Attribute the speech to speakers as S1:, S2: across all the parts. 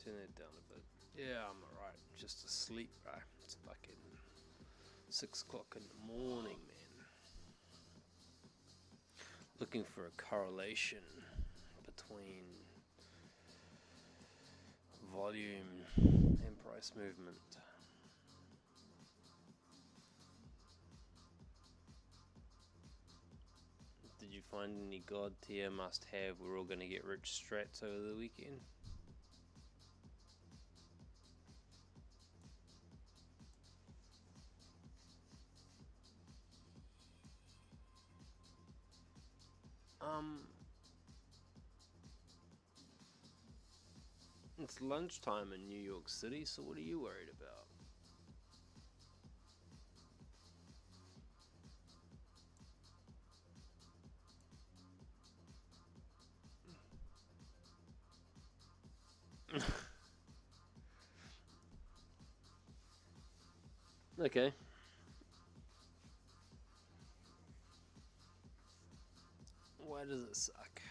S1: Turn that down a bit. Yeah, I'm alright. Just asleep, right? It's fucking 6 o'clock in the morning, man. Looking for a correlation between volume and price movement. Did you find any god tier must have we're all gonna get rich strats over the weekend? It's lunchtime in New York City, so what are you worried about? Okay. Why does it suck?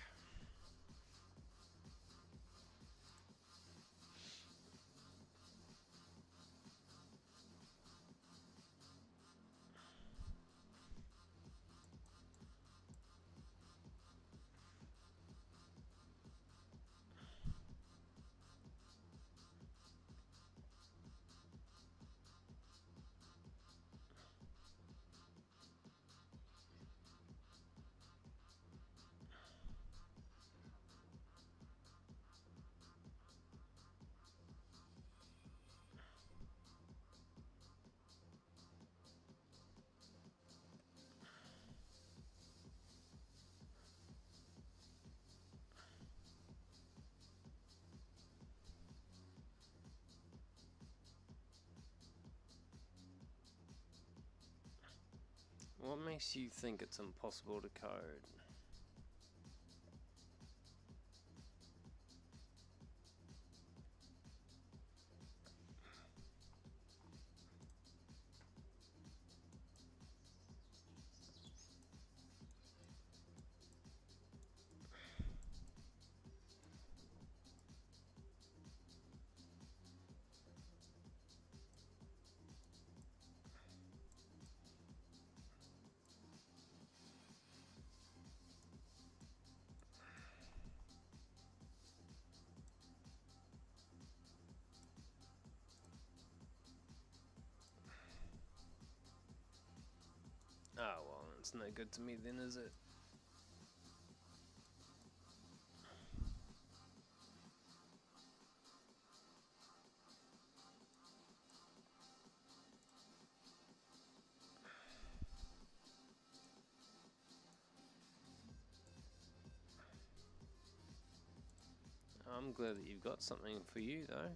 S1: What makes you think it's impossible to code? Oh, well, it's no good to me then, is it? I'm glad that you've got something for you, though.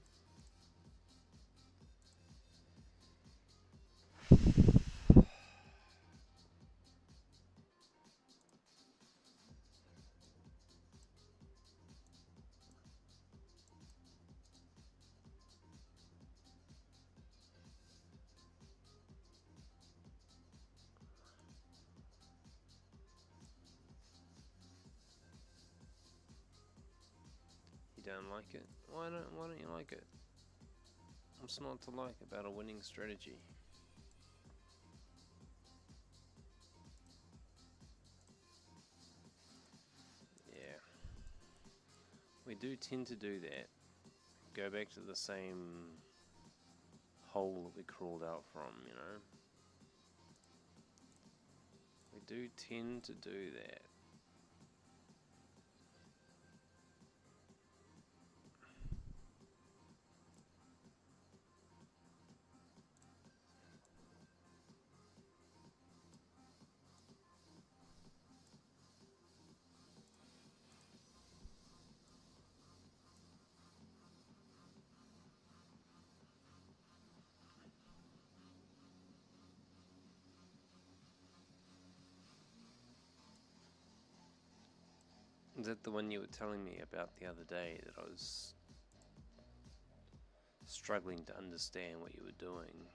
S1: You don't like it? Why don't you like it? What's not to like about a winning strategy? Yeah. We do tend to do that. Go back to the same hole that we crawled out from, you know? We do tend to do that. Is that the one you were telling me about the other day that I was struggling to understand what you were doing?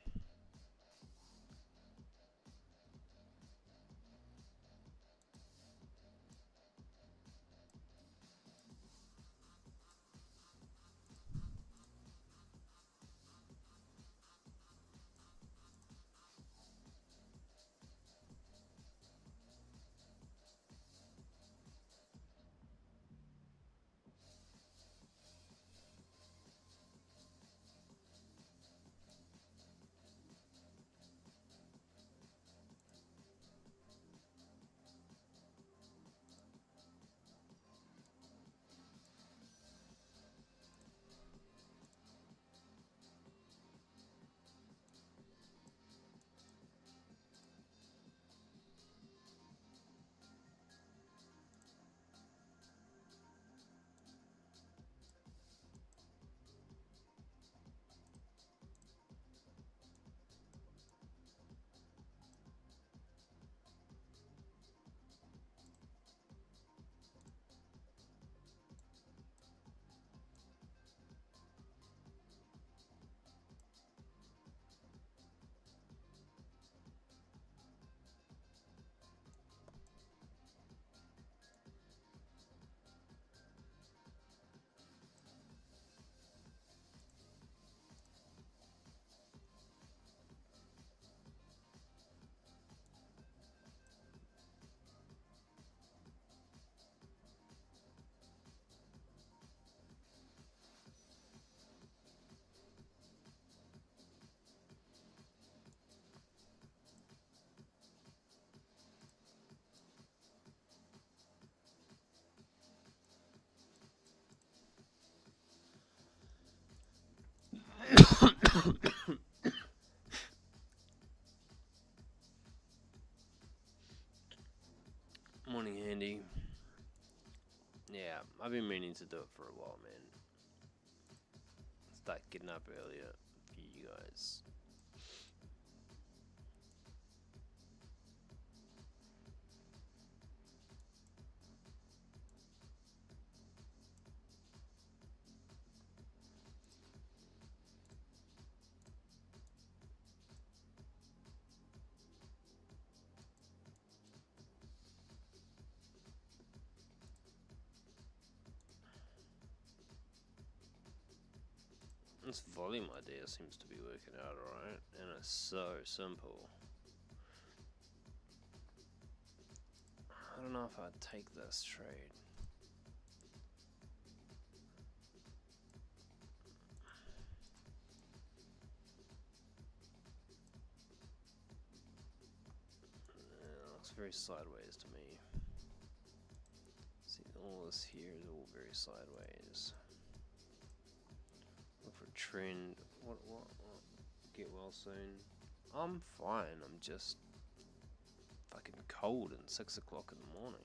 S1: Morning, Handy. Yeah, I've been meaning to do it for a while, man. Start getting up earlier for you guys. This volume idea seems to be working out alright, and it's so simple. I don't know if I'd take this trade. Yeah, looks very sideways to me. See, all this here is all very sideways. Look for trend. What? Get well soon. I'm fine. I'm just fucking cold at 6 o'clock in the morning.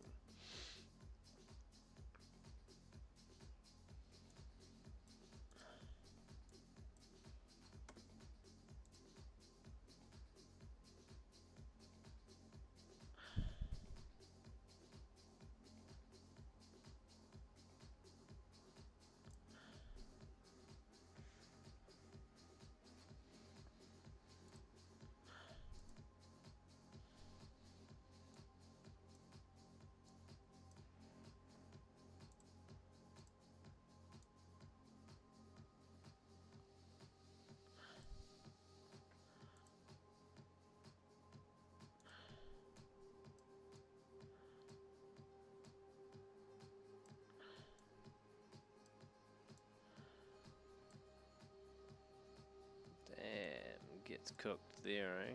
S1: Damn, gets cooked there, eh?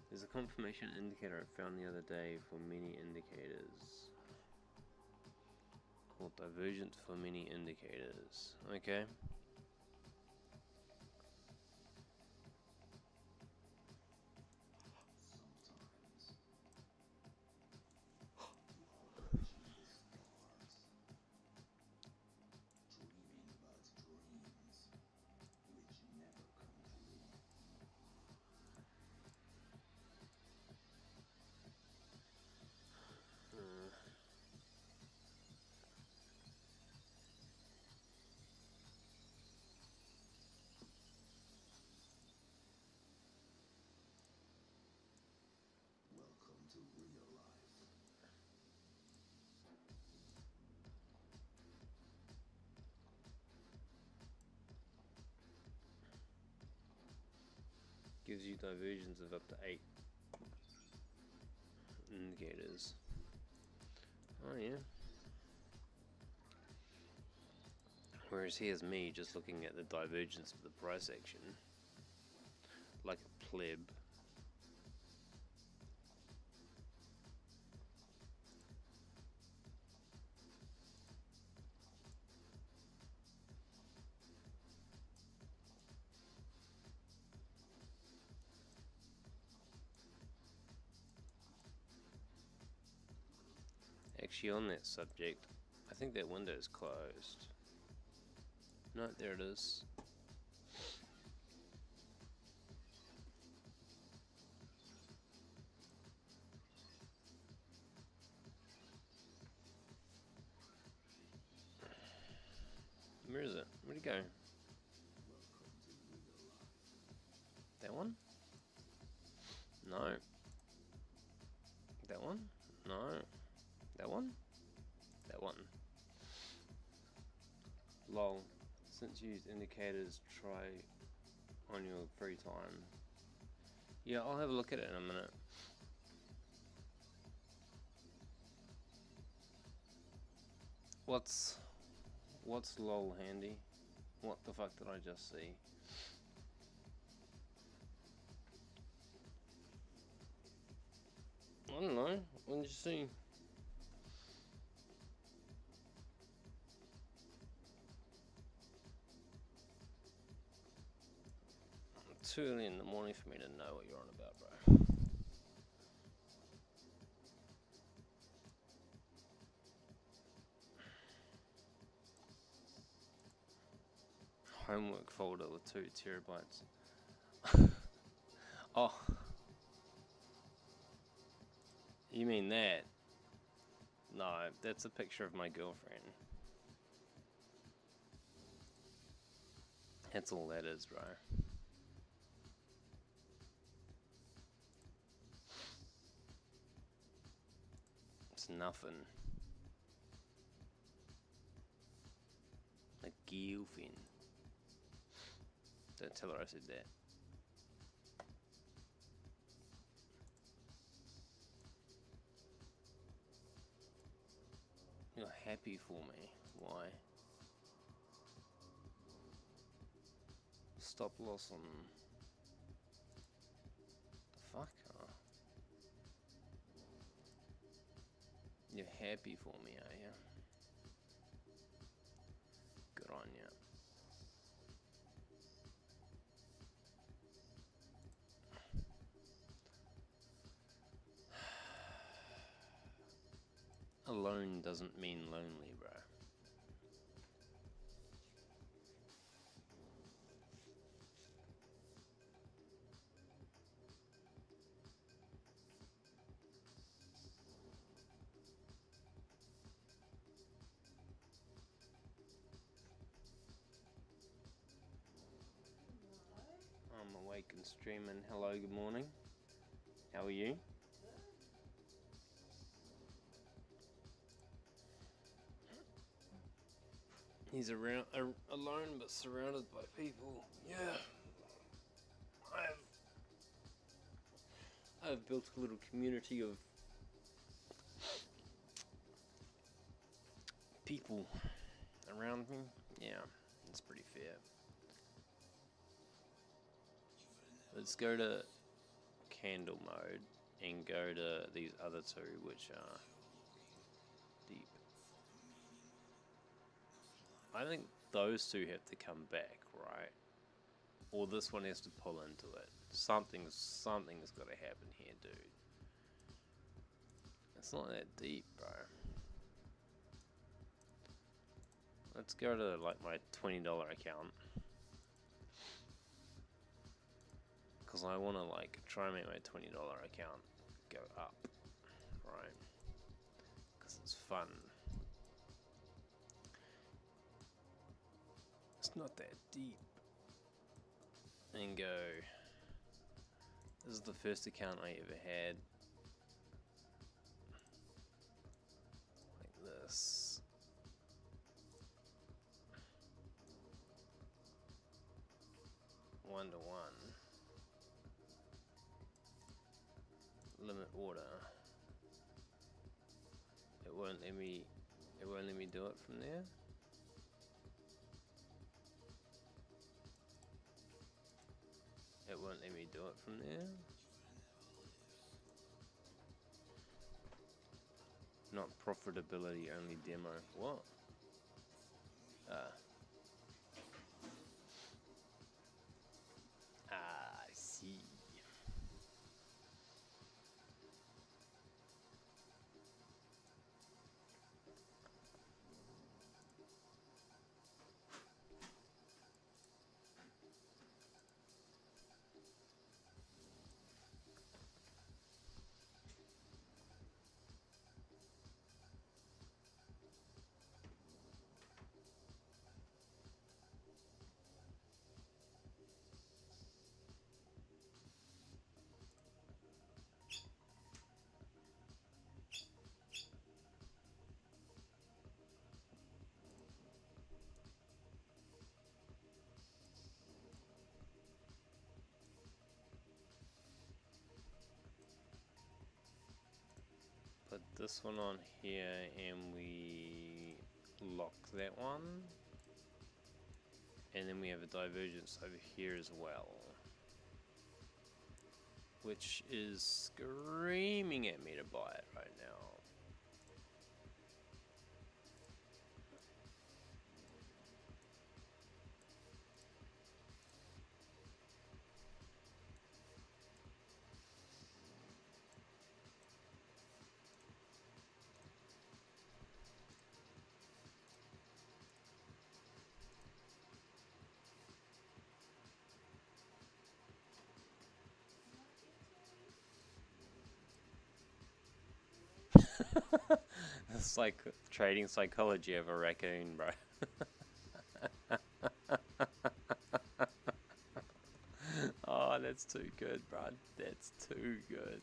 S1: There's a confirmation indicator I found the other day for many indicators. Called divergence for many indicators. Okay. Gives you divergence of up to 8 indicators. Oh yeah. Whereas here's me just looking at the divergence of the price action like a pleb. Actually, on that subject, I think that window is closed. No, there it is. Where is it? Where'd it go? That one? No. That one? No. That one? That one. Lol. Since you use indicators, try on your free time. Yeah, I'll have a look at it in a minute. What's lol, Handy? What the fuck did I just see? I don't know. What did you see? too early in the morning for me to know what you're on about, bro. Homework folder with 2 terabytes. Oh, you mean that? No, that's a picture of my girlfriend. That's all that is, bro. It's nothing. A girlfriend. Don't tell her I said that. You're happy for me. Why? Stop loss on the fuck? Oh. You're happy for me, are you? Good on you. Alone doesn't mean lonely, bro. I'm awake and streaming. Hello, good morning. How are you? He's around, alone but surrounded by people. Yeah. I've built a little community of people around me. Yeah, that's pretty fair. Let's go to candle mode and go to these other 2, which are deep. I think those 2 have to come back, right? Or this one has to pull into it. Something's got to happen here, dude. It's not that deep, bro. Let's go to like my $20 account, because I want to like try and make my $20 account go up, right? Because it's fun. It's not that deep. And go. This is the first account I ever had. Like this. One-to-one. Limit order. It won't let me do it from there. It won't let me do it from there. Not profitability, only demo. What? I see. Put this one on here and we lock that one. And then we have a divergence over here as well, which is screaming at me to buy it right now. It's like trading psychology of a raccoon, bro. Oh, that's too good, bro. That's too good.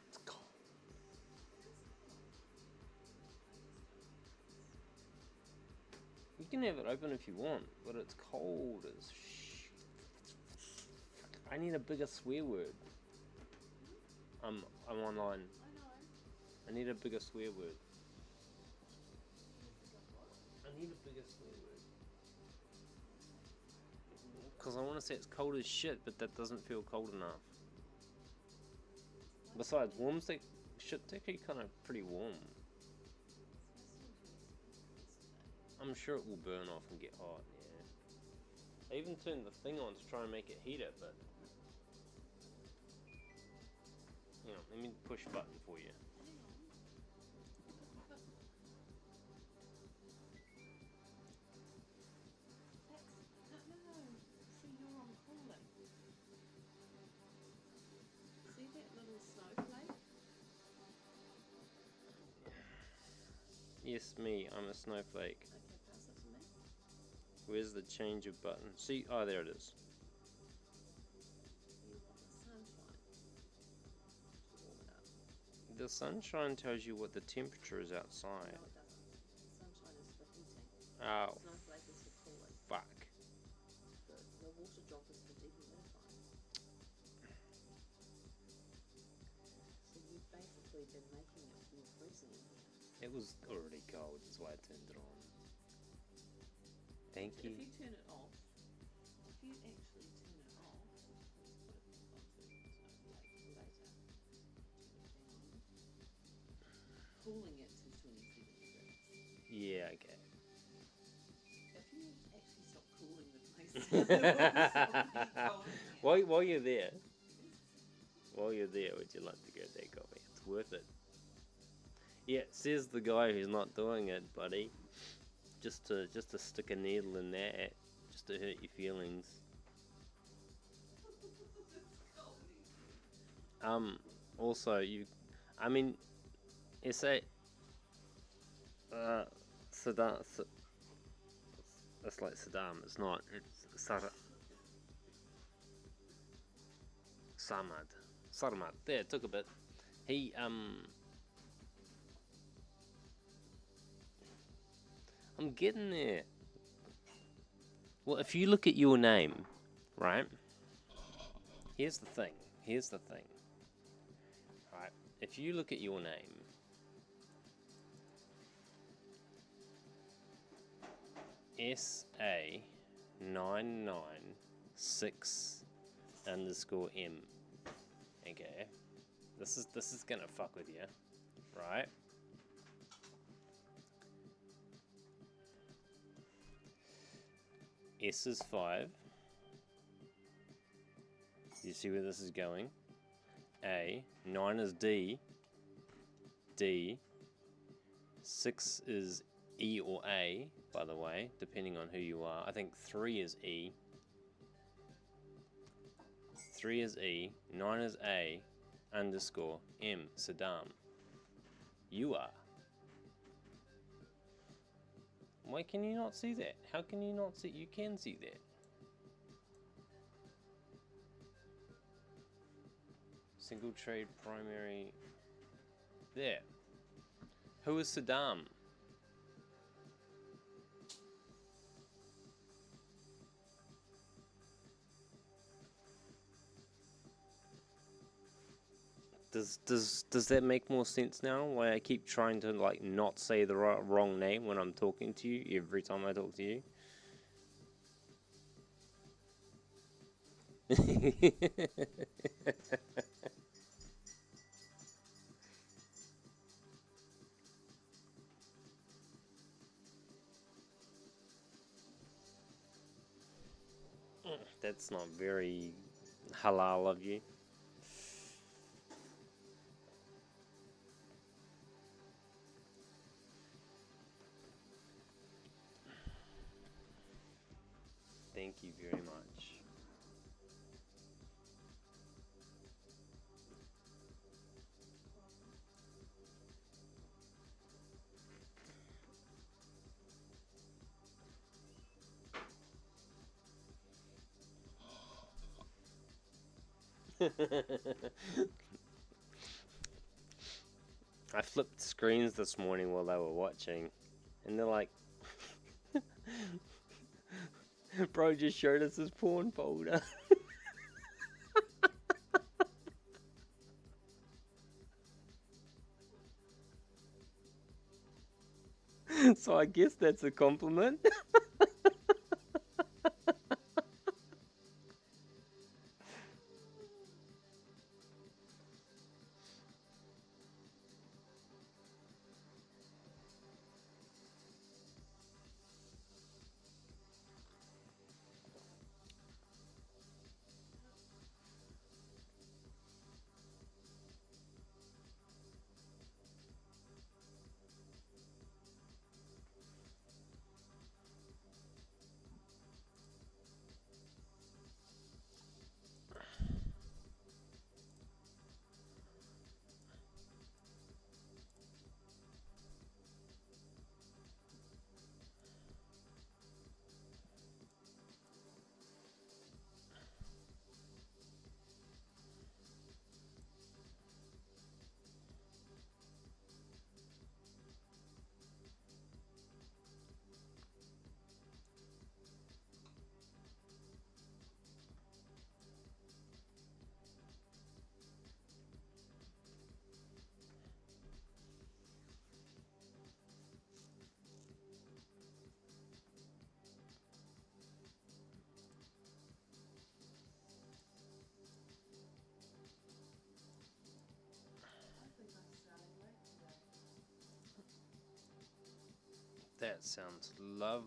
S1: It's cold. You can have it open if you want, but it's cold as shit. I need a bigger swear word. I'm online. I need a bigger swear word. I need a bigger swear word. Because I want to say it's cold as shit, but that doesn't feel cold enough. Besides, warm's like shit's actually kind of pretty warm. I'm sure it will burn off and get hot, yeah. I even turned the thing on to try and make it heater, but... You know, let me push a button for you. Yes, me. I'm a snowflake.
S2: Okay, pass it to me.
S1: Where's the change of button? See? Oh, there it is.
S2: You want the sunshine to warm it up.
S1: The sunshine tells you what the temperature is outside.
S2: No, it doesn't. Sunshine is for heating.
S1: Oh,
S2: Snowflake is for cooling.
S1: fuck.
S2: The water drop is for dehumidifying. So you've basically been making it feel freezing in here.
S1: It was already cold, that's why I turned it on. Thank you.
S2: If you turn it off, if you actually turn it off, let's put it onto Snowflake later. Turn it down. Cooling it to 27 degrees.
S1: Yeah, okay.
S2: If you actually stop cooling the place down,
S1: While you're there, would you like to get that coffee? It's worth it. Yeah, says the guy who's not doing it, buddy. Just to stick a needle in that, just to hurt your feelings. Also, it's a Saddam. It's like Saddam. It's not. It's Sarmad. There, it took a bit. He I'm getting there. Well, if you look at your name, right? Here's the thing. Right? If you look at your name, SA996_M. Okay. This is gonna fuck with you, right? S is 5. You see where this is going? A. 9 is D. 6 is E or A, by the way, depending on who you are. I think 3 is E. 3 is E. 9 is A. _M. Saddam. You are. Why can you not see that? How can you not see? You can see that. Single trade primary. There. Who is Saddam? Does that make more sense now? Why I keep trying to like not say the wrong name when I'm talking to you every time I talk to you? That's not very halal of you. Thank you very much. I flipped screens this morning while they were watching, and they're like, bro just showed us his porn folder. So I guess that's a compliment. That sounds lovely.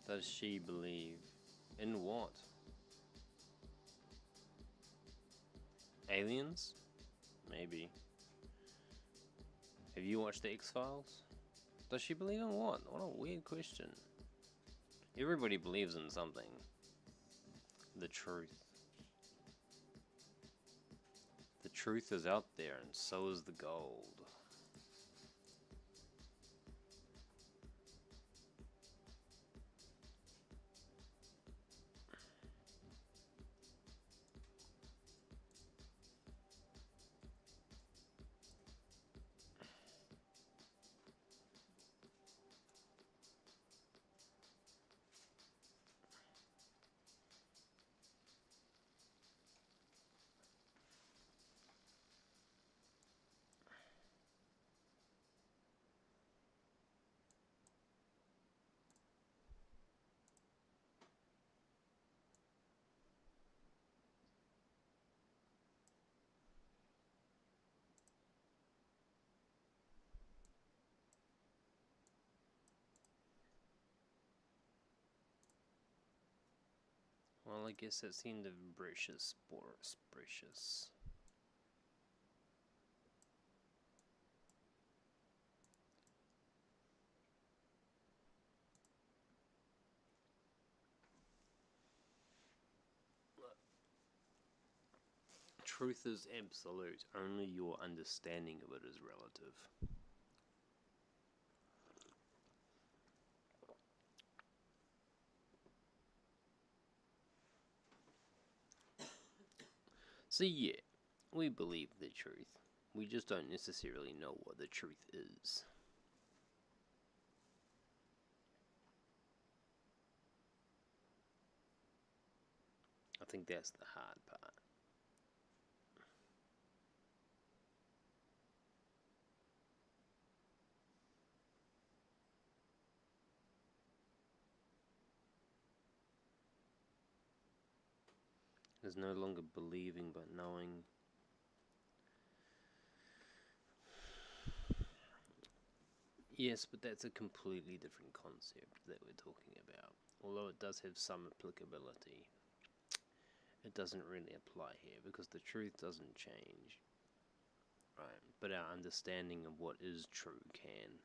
S1: Does she believe in what? Aliens? Maybe. Have you watched the X-Files? Does she believe in what? What a weird question. Everybody believes in something. The truth. The truth is out there, and so is the gold. Well, I guess that's the end of Precious. Precious. Truth is absolute. Only your understanding of it is relative. So yeah, we believe the truth. We just don't necessarily know what the truth is. I think that's the hard part. There's no longer believing but knowing. Yes, but that's a completely different concept that we're talking about. Although it does have some applicability, it doesn't really apply here because the truth doesn't change, right? But our understanding of what is true can.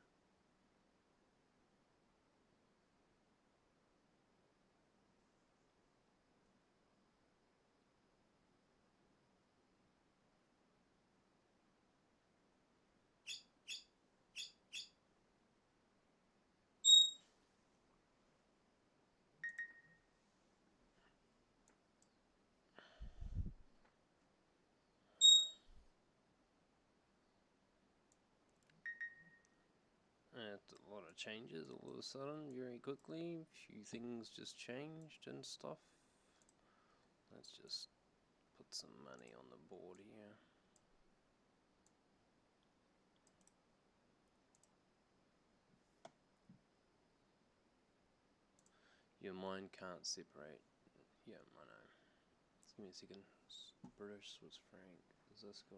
S1: It's a lot of changes all of a sudden, very quickly. A few things just changed and stuff. Let's just put some money on the board here. Your mind can't separate. Yeah, I know. Just give me a second. British, Swiss franc. Is this guy?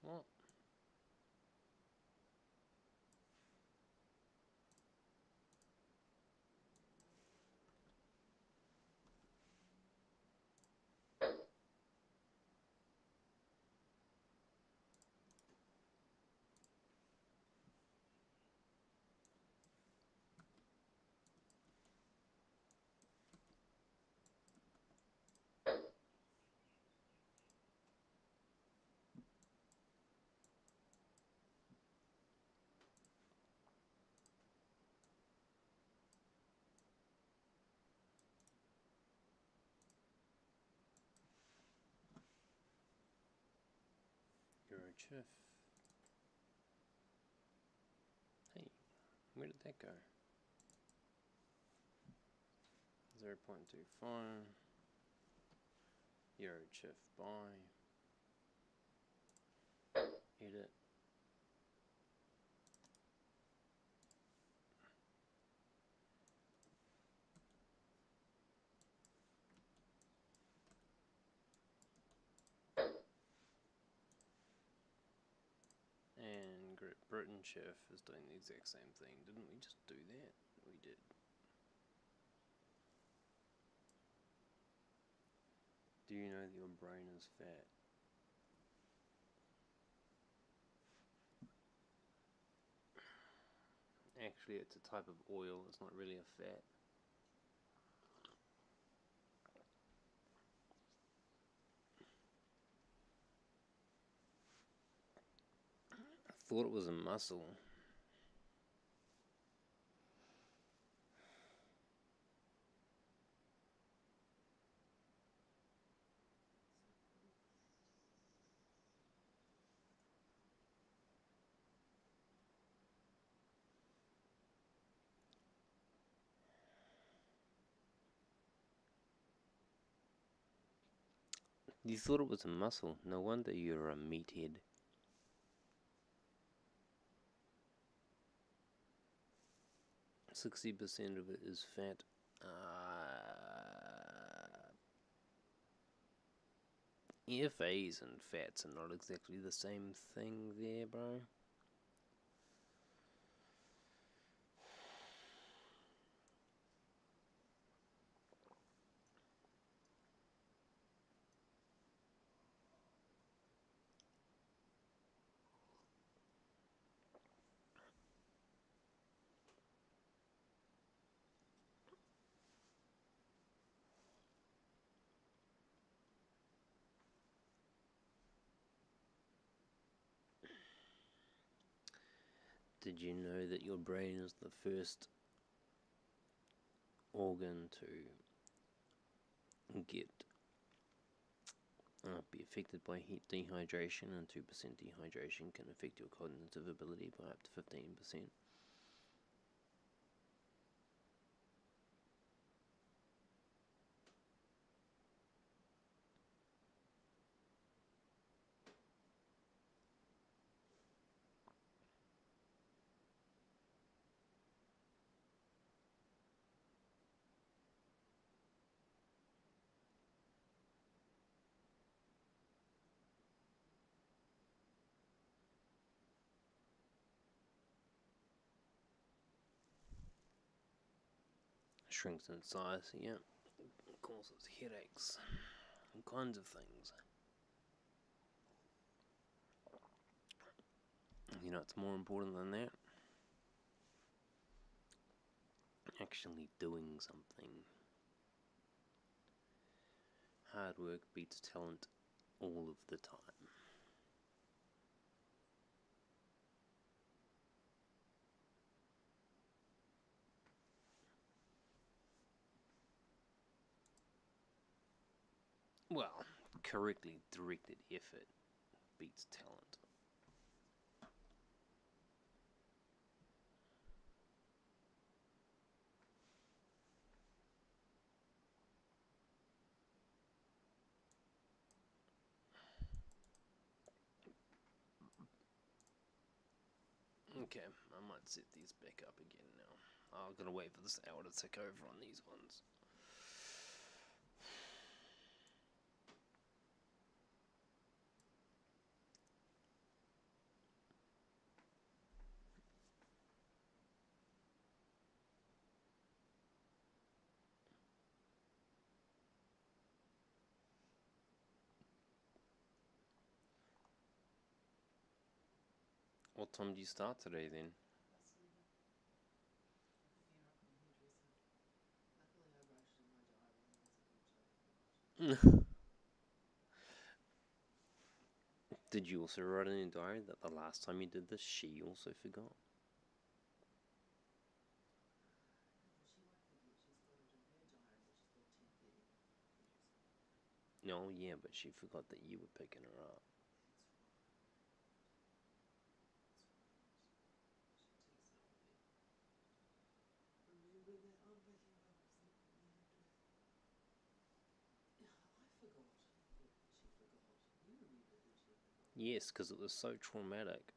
S1: What? You're a chief. Hey, where did that go? 0.25. Euro chief buy. Edit. And Great Britain chief is doing the exact same thing. Didn't we just do that? We did. Do you know that your brain is fat? Actually, it's a type of oil. It's not really a fat. I thought it was a muscle. You thought it was a muscle. No wonder you're a meathead. %60 of it is fat. EFAs and fats are not exactly the same thing there, bro. Did you know that your brain is the first organ to get be affected by heat dehydration, and 2% dehydration can affect your cognitive ability by up to 15%. shrinks in size, yeah. It causes headaches, all kinds of things. You know, it's more important than that. Actually doing something. Hard work beats talent all of the time. Well, correctly directed effort beats talent. Okay, I might set these back up again now. I'm gonna wait for this hour to tick over on these ones. What time do you start today then? Did you also write in your diary that the last time you did this, she also forgot? No, yeah, but she forgot that you were picking her up. Yes, because it was so traumatic.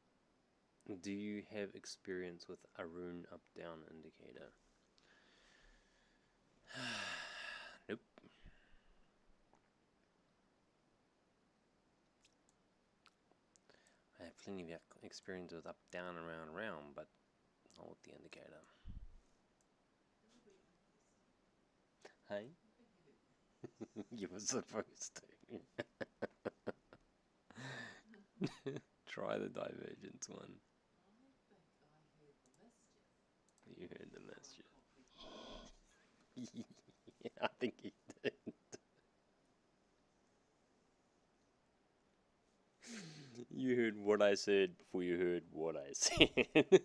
S1: Do you have experience with a rune up-down indicator? Nope. I have plenty of experience with up, down, around, round, but not with the indicator. Hey? You were supposed to. Try the divergence one. You heard the mischief. Yeah, I think you did. You heard what I said before you heard what I said.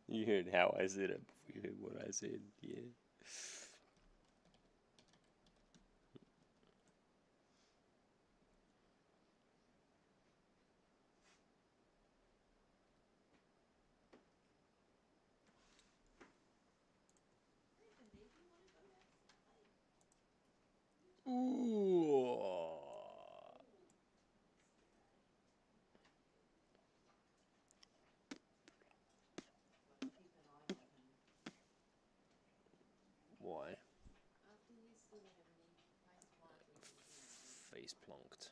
S1: You heard how I said it before you heard what I said, yeah. Ooh. Why? Face plonked.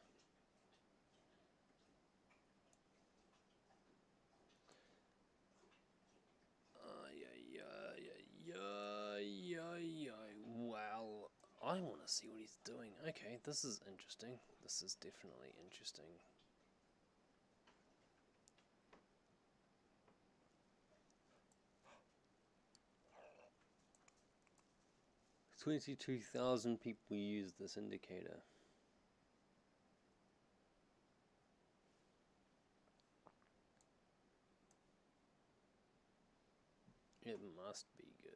S1: Well, I want to see what he's doing. Okay, this is interesting. This is definitely interesting. 22,000 people use this indicator. It must be good.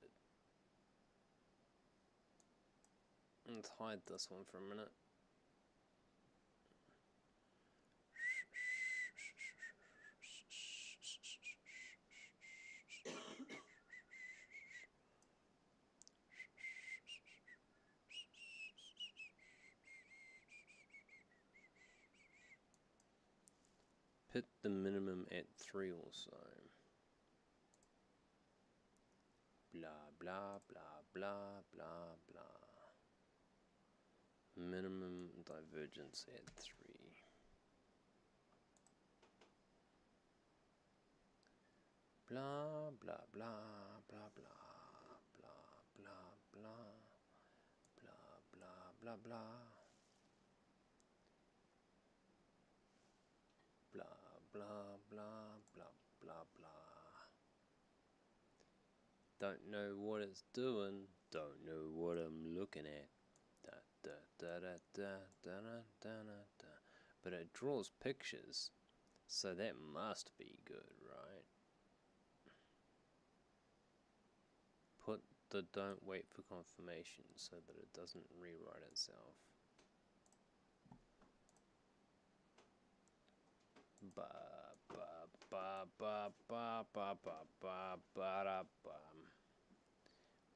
S1: Let's hide this one for a minute. Put the minimum at 3 or so. Blah, blah, blah, blah, blah, blah. Minimum divergence at 3. Blah, blah, blah, blah, blah, blah, blah blah. Blah blah blah blah blah blah. Don't know what it's doing. Don't know what I'm looking at. Da da da da da da da da da. But it draws pictures, so that must be good, right? Put the don't wait for confirmation so that it doesn't rewrite itself. Ba ba ba ba ba ba ba ba ba da bum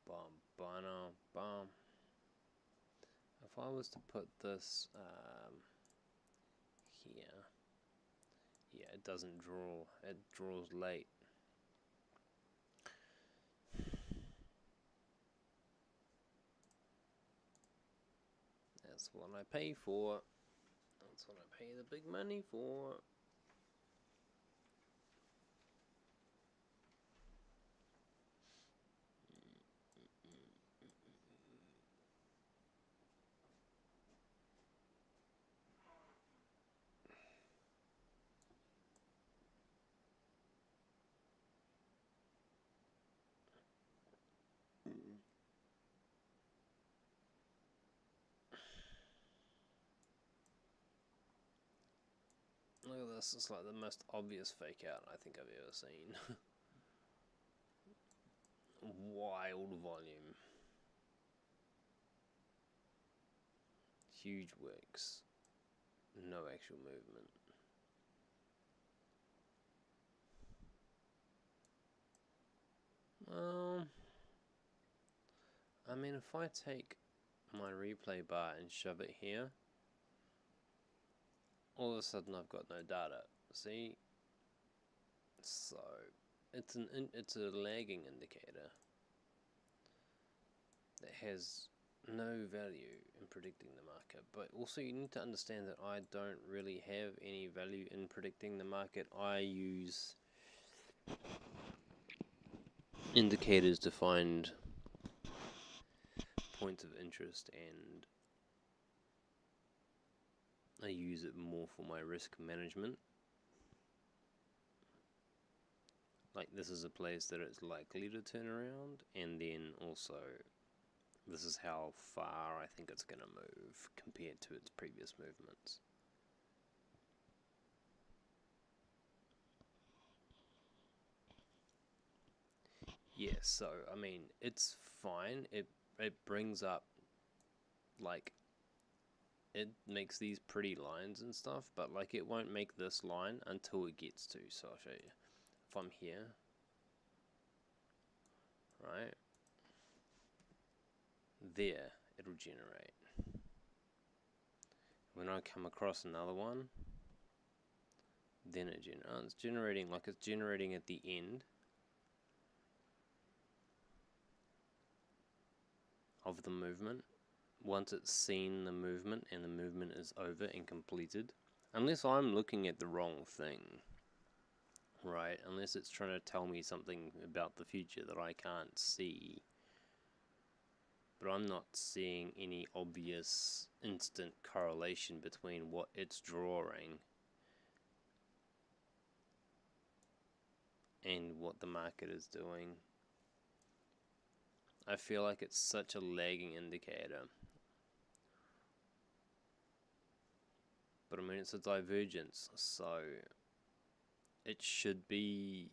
S1: bum bum bum. If I was to put this here, yeah, it doesn't draw. It draws late. That's what I pay for. That's what I pay the big money for. Look at this, it's like the most obvious fake out I think I've ever seen. Wild volume. Huge wicks. No actual movement. I mean, if I take my replay bar and shove it here, all of a sudden I've got no data. See? So it's a lagging indicator that has no value in predicting the market. But also you need to understand that I don't really have any value in predicting the market. I use indicators to find points of interest, and I use it more for my risk management. Like, this is a place that it's likely to turn around, and then also this is how far I think it's going to move compared to its previous movements. Yeah, so I mean, it's fine. It brings up, like, it makes these pretty lines and stuff, but like it won't make this line until it gets to. So I'll show you. If I'm here, right there, it'll generate. When I come across another one, then it generates. It's generating, like it's generating at the end of the movement. Once it's seen the movement and the movement is over and completed, unless I'm looking at the wrong thing, right? Unless it's trying to tell me something about the future that I can't see. But I'm not seeing any obvious instant correlation between what it's drawing and what the market is doing. I feel like it's such a lagging indicator. But I mean, it's a divergence, so it should be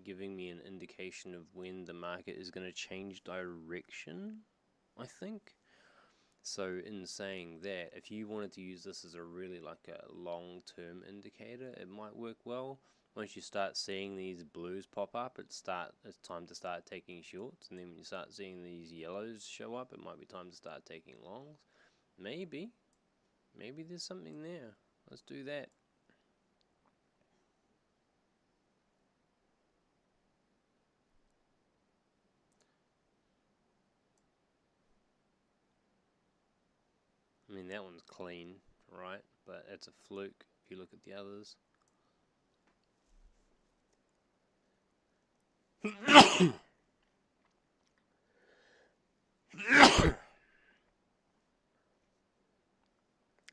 S1: giving me an indication of when the market is going to change direction, I think. So in saying that, if you wanted to use this as a really like a long-term indicator, it might work well. Once you start seeing these blues pop up, it's time to start taking shorts, and then when you start seeing these yellows show up, it might be time to start taking longs. Maybe there's something there. Let's do that. I mean, that one's clean, right? But it's a fluke if you look at the others.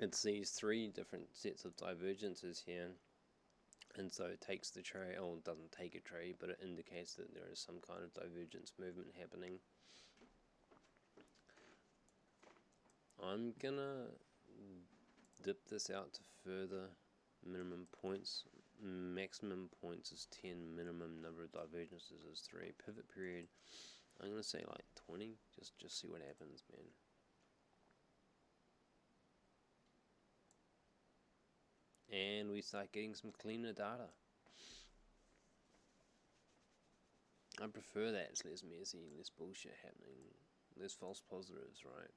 S1: it sees 3 different sets of divergences here, and so it takes the tray, or it doesn't take a tray, but it indicates that there is some kind of divergence movement happening. I'm gonna dip this out to further minimum points. Maximum points is 10, minimum number of divergences is 3. Pivot period, I'm gonna say like 20, just see what happens, man. And we start getting some cleaner data. I prefer that. It's less messy, less bullshit happening, less false positives, right?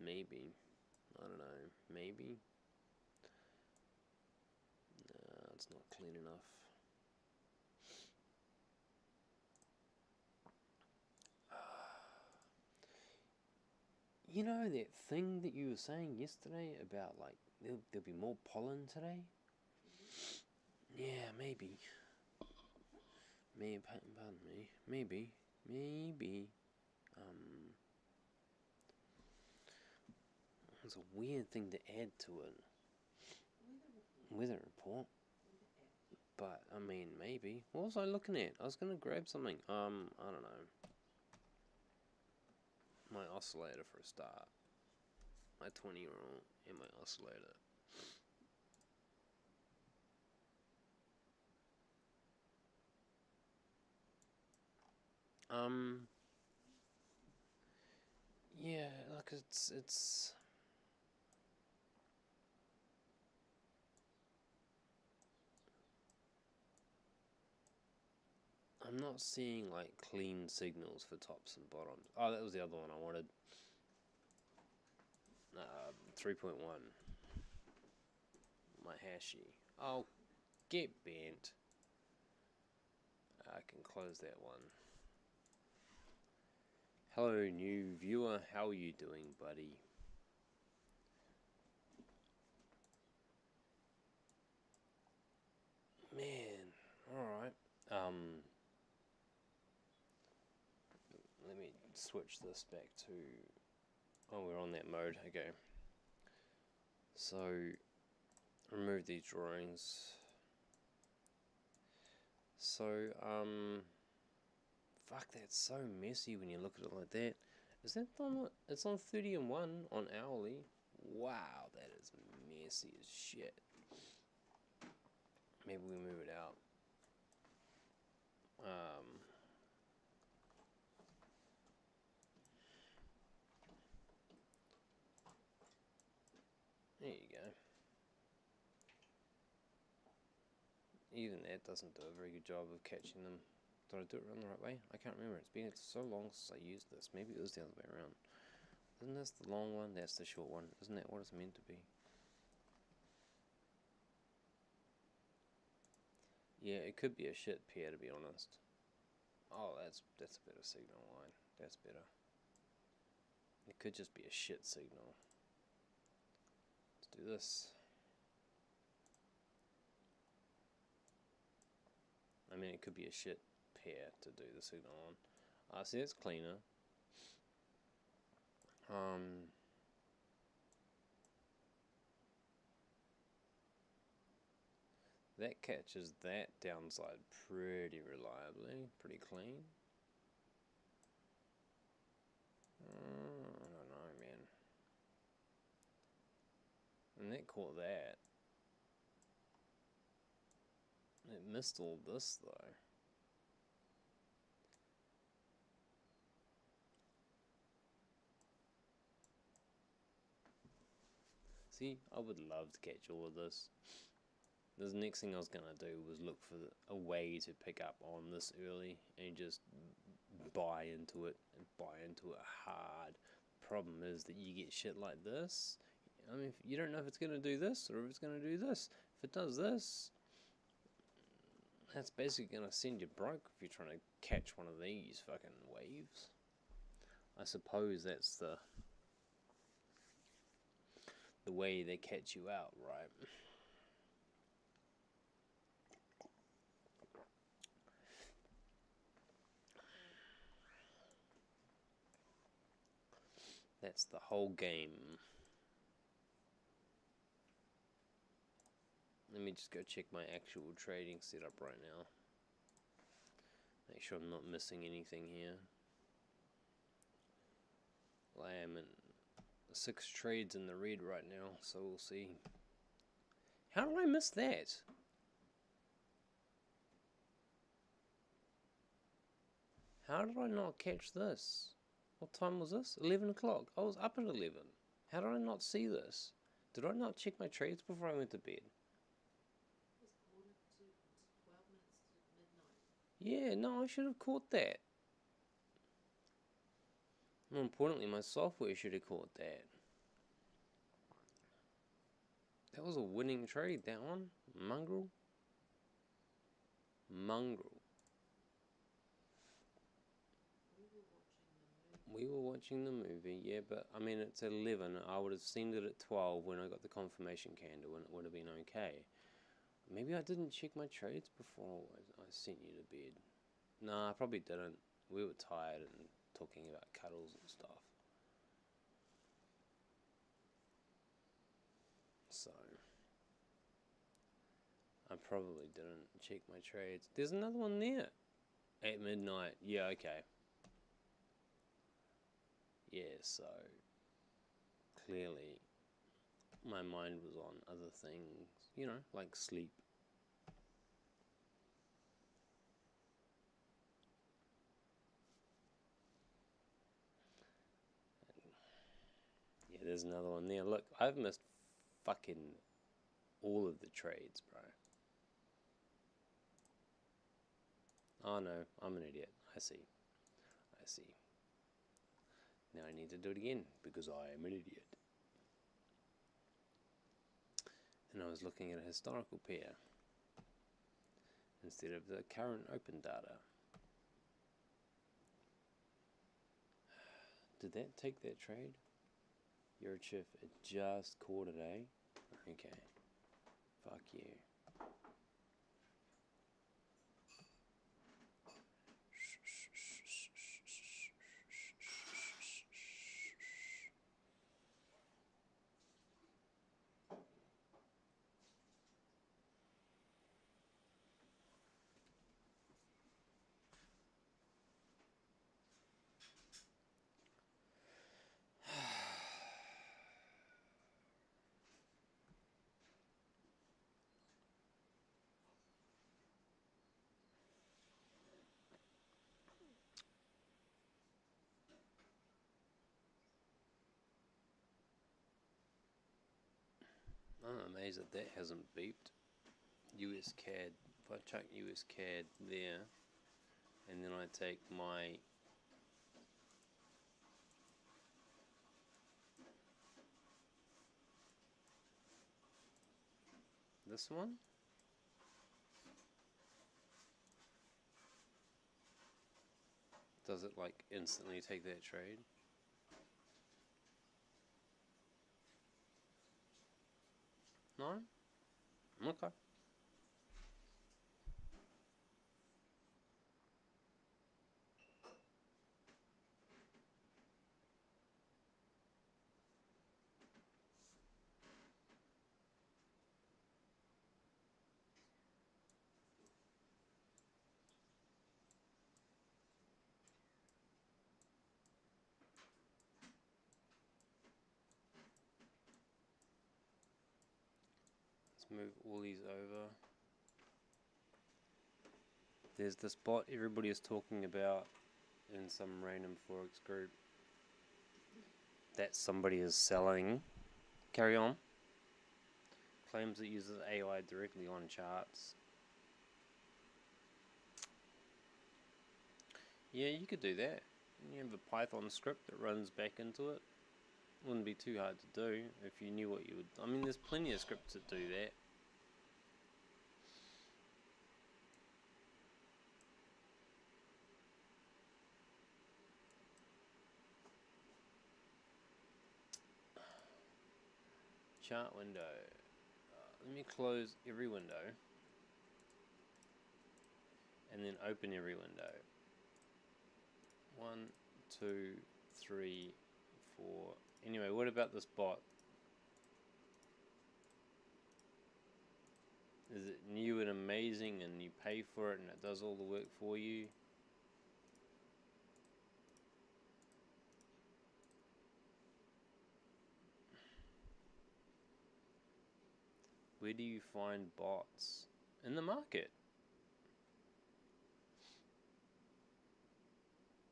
S1: Maybe. I don't know. Maybe. No, it's not clean enough. You know that thing that you were saying yesterday about like there'll be more pollen today? Yeah, maybe. Pardon me. Maybe. It's a weird thing to add to it. Weather report. But I mean, maybe. What was I looking at? I was gonna grab something. I don't know. My oscillator for a start. My 20-year-old and my oscillator. Yeah, like it's I'm not seeing like clean signals for tops and bottoms. Oh, that was the other one I wanted. 3.1. My hashi. Oh, get bent. I can close that one. Hello, new viewer. How are you doing, buddy? Man, alright. Let me switch this back to... Oh, we're on that mode. Okay. So, remove these drawings. So, fuck, that's so messy when you look at it like that. Is that on... It's on 30 and 1 on hourly. Wow, that is messy as shit. Maybe we move it out. There you go. Even that doesn't do a very good job of catching them. Did I do it around the right way? I can't remember. It's been so long since I used this. Maybe it was the other way around. Isn't this the long one? That's the short one. Isn't that what it's meant to be? Yeah, it could be a shit pair, to be honest. Oh, that's a better signal line. That's better. It could just be a shit signal. Let's do this. I mean, it could be a shit pair to do the signal on. See, it's cleaner. That catches that downside pretty reliably, pretty clean. I don't know, man. And that caught that. It missed all this, though. See, I would love to catch all of this. The next thing I was going to do was look for a way to pick up on this early and just buy into it and buy into it hard. Problem is that you get shit like this. I mean, you don't know if it's going to do this or if it's going to do this. If it does this, that's basically going to send you broke if you're trying to catch one of these fucking waves. I suppose that's the way they catch you out, right? That's the whole game. Let me just go check my actual trading setup right now. Make sure I'm not missing anything here. I am in 6 trades in the red right now, so we'll see. How did I miss that? How did I not catch this? What time was this? 11 o'clock. I was up at 11. How did I not see this? Did I not check my trades before I went to bed?
S2: It was quarter to 12 minutes to midnight.
S1: Yeah, no, I should have caught that. More importantly, my software should have caught that. That was a winning trade, that one. Mongrel. We were watching the movie, yeah, but I mean, it's 11. I would have seen it at 12 when I got the confirmation candle, and it would have been okay. Maybe I didn't check my trades before I sent you to bed. No, I probably didn't. We were tired and talking about cuddles and stuff. So, I probably didn't check my trades. There's another one there. At midnight. Yeah, okay. Yeah, so clearly my mind was on other things, you know, like sleep. Yeah, there's another one there. Look, I've missed fucking all of the trades, bro. Oh no, I'm an idiot. I see. Now I need to do it again because I am an idiot. And I was looking at a historical pair instead of the current open data. Did that take that trade? Your chief, it just caught it, eh? Okay. Fuck you. I'm amazed that that hasn't beeped. US CAD. If I chuck US CAD there, and then I take my this one. Does it like instantly take that trade? No? Okay. Let's move all these over. There's this bot everybody is talking about in some random Forex group that somebody is selling. Carry on. Claims it uses AI directly on charts. Yeah, you could do that. You have a Python script that runs back into it. Wouldn't be too hard to do if you knew what you would. I mean, there's plenty of scripts that do that. Chart window. Let me close every window and then open every window. 1, 2, 3, 4. Anyway, what about this bot? Is it new and amazing and you pay for it and it does all the work for you? Where do you find bots? In the market.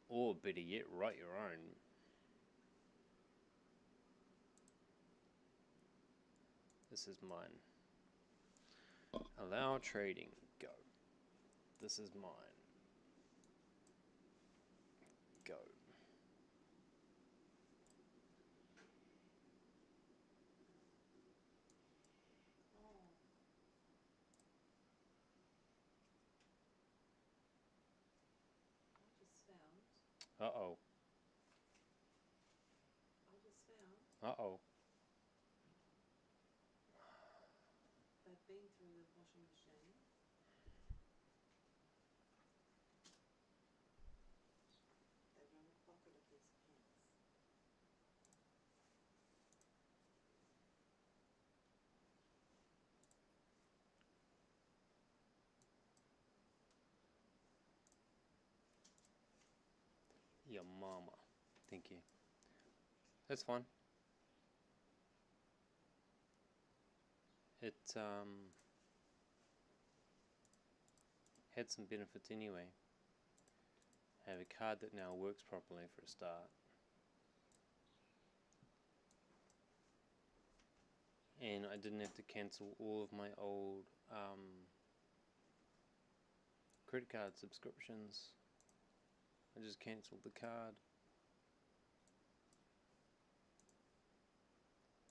S1: Or better yet, write your own. This is mine. Allow trading. Go. This is mine. Go.
S2: Oh. I just found.
S1: Uh-oh.
S2: I just found.
S1: Uh-oh.
S2: They've been through the washing machine. They're in the pocket of his pants.
S1: Your mama. Thank you. That's fine. It had some benefits anyway. I have a card that now works properly for a start. And I didn't have to cancel all of my old credit card subscriptions. I just cancelled the card.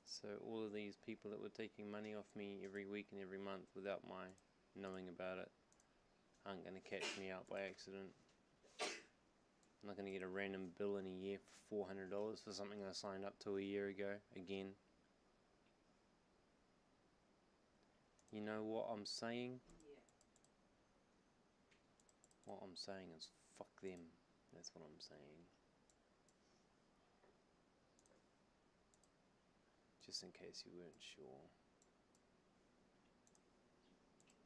S1: So all of these people that were taking money off me every week and every month without my knowing about it aren't going to catch me out by accident. I'm not going to get a random bill in a year for $400 for something I signed up to a year ago again. You know what I'm saying?
S2: Yeah.
S1: What I'm saying is fuck them. That's what I'm saying. Just in case you weren't sure.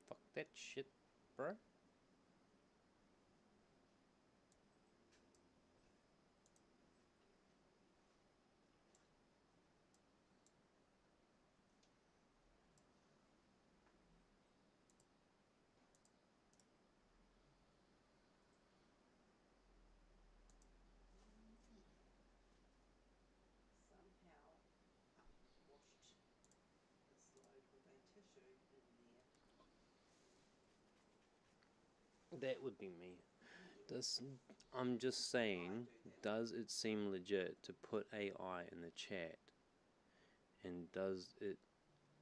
S1: Fuck that shit, bro.
S2: Somehow washed this load with a tissue in there.
S1: That would be me. I'm just saying, does it seem legit to put AI in the chat and does it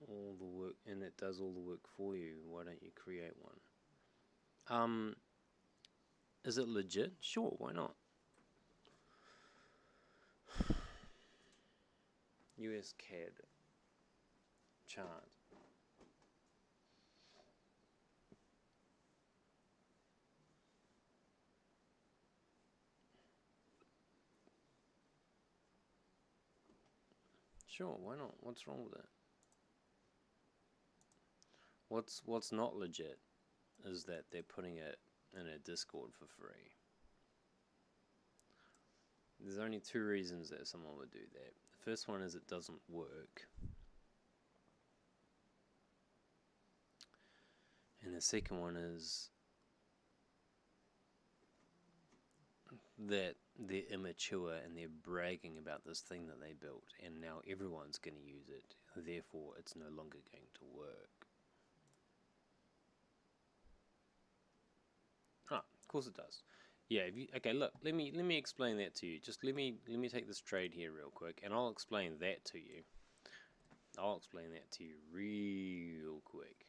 S1: all the work and it does all the work for you? Why don't you create one? Is it legit? Sure, why not? US CAD chart. Sure, why not? What's wrong with it? What's not legit is that they're putting it in a Discord for free. There's only two reasons that someone would do that. The first one is it doesn't work. And the second one is that they're immature and they're bragging about this thing that they built and now everyone's going to use it. Therefore, it's no longer going to work. Ah, of course it does. Yeah, okay, look, let me explain that to you. Just let me take this trade here real quick and I'll explain that to you. I'll explain that to you real quick.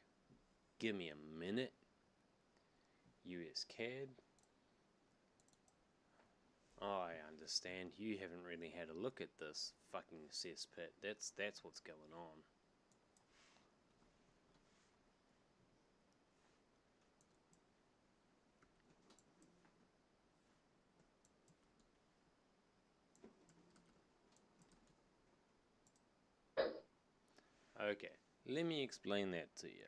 S1: Give me a minute. US CAD. I understand you haven't really had a look at this fucking cesspit. That's what's going on. Okay, let me explain that to you.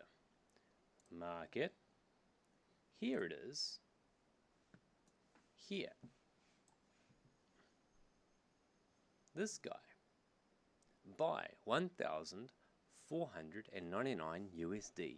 S1: Market. Here it is. Here. This guy. Buy 1,499 USD.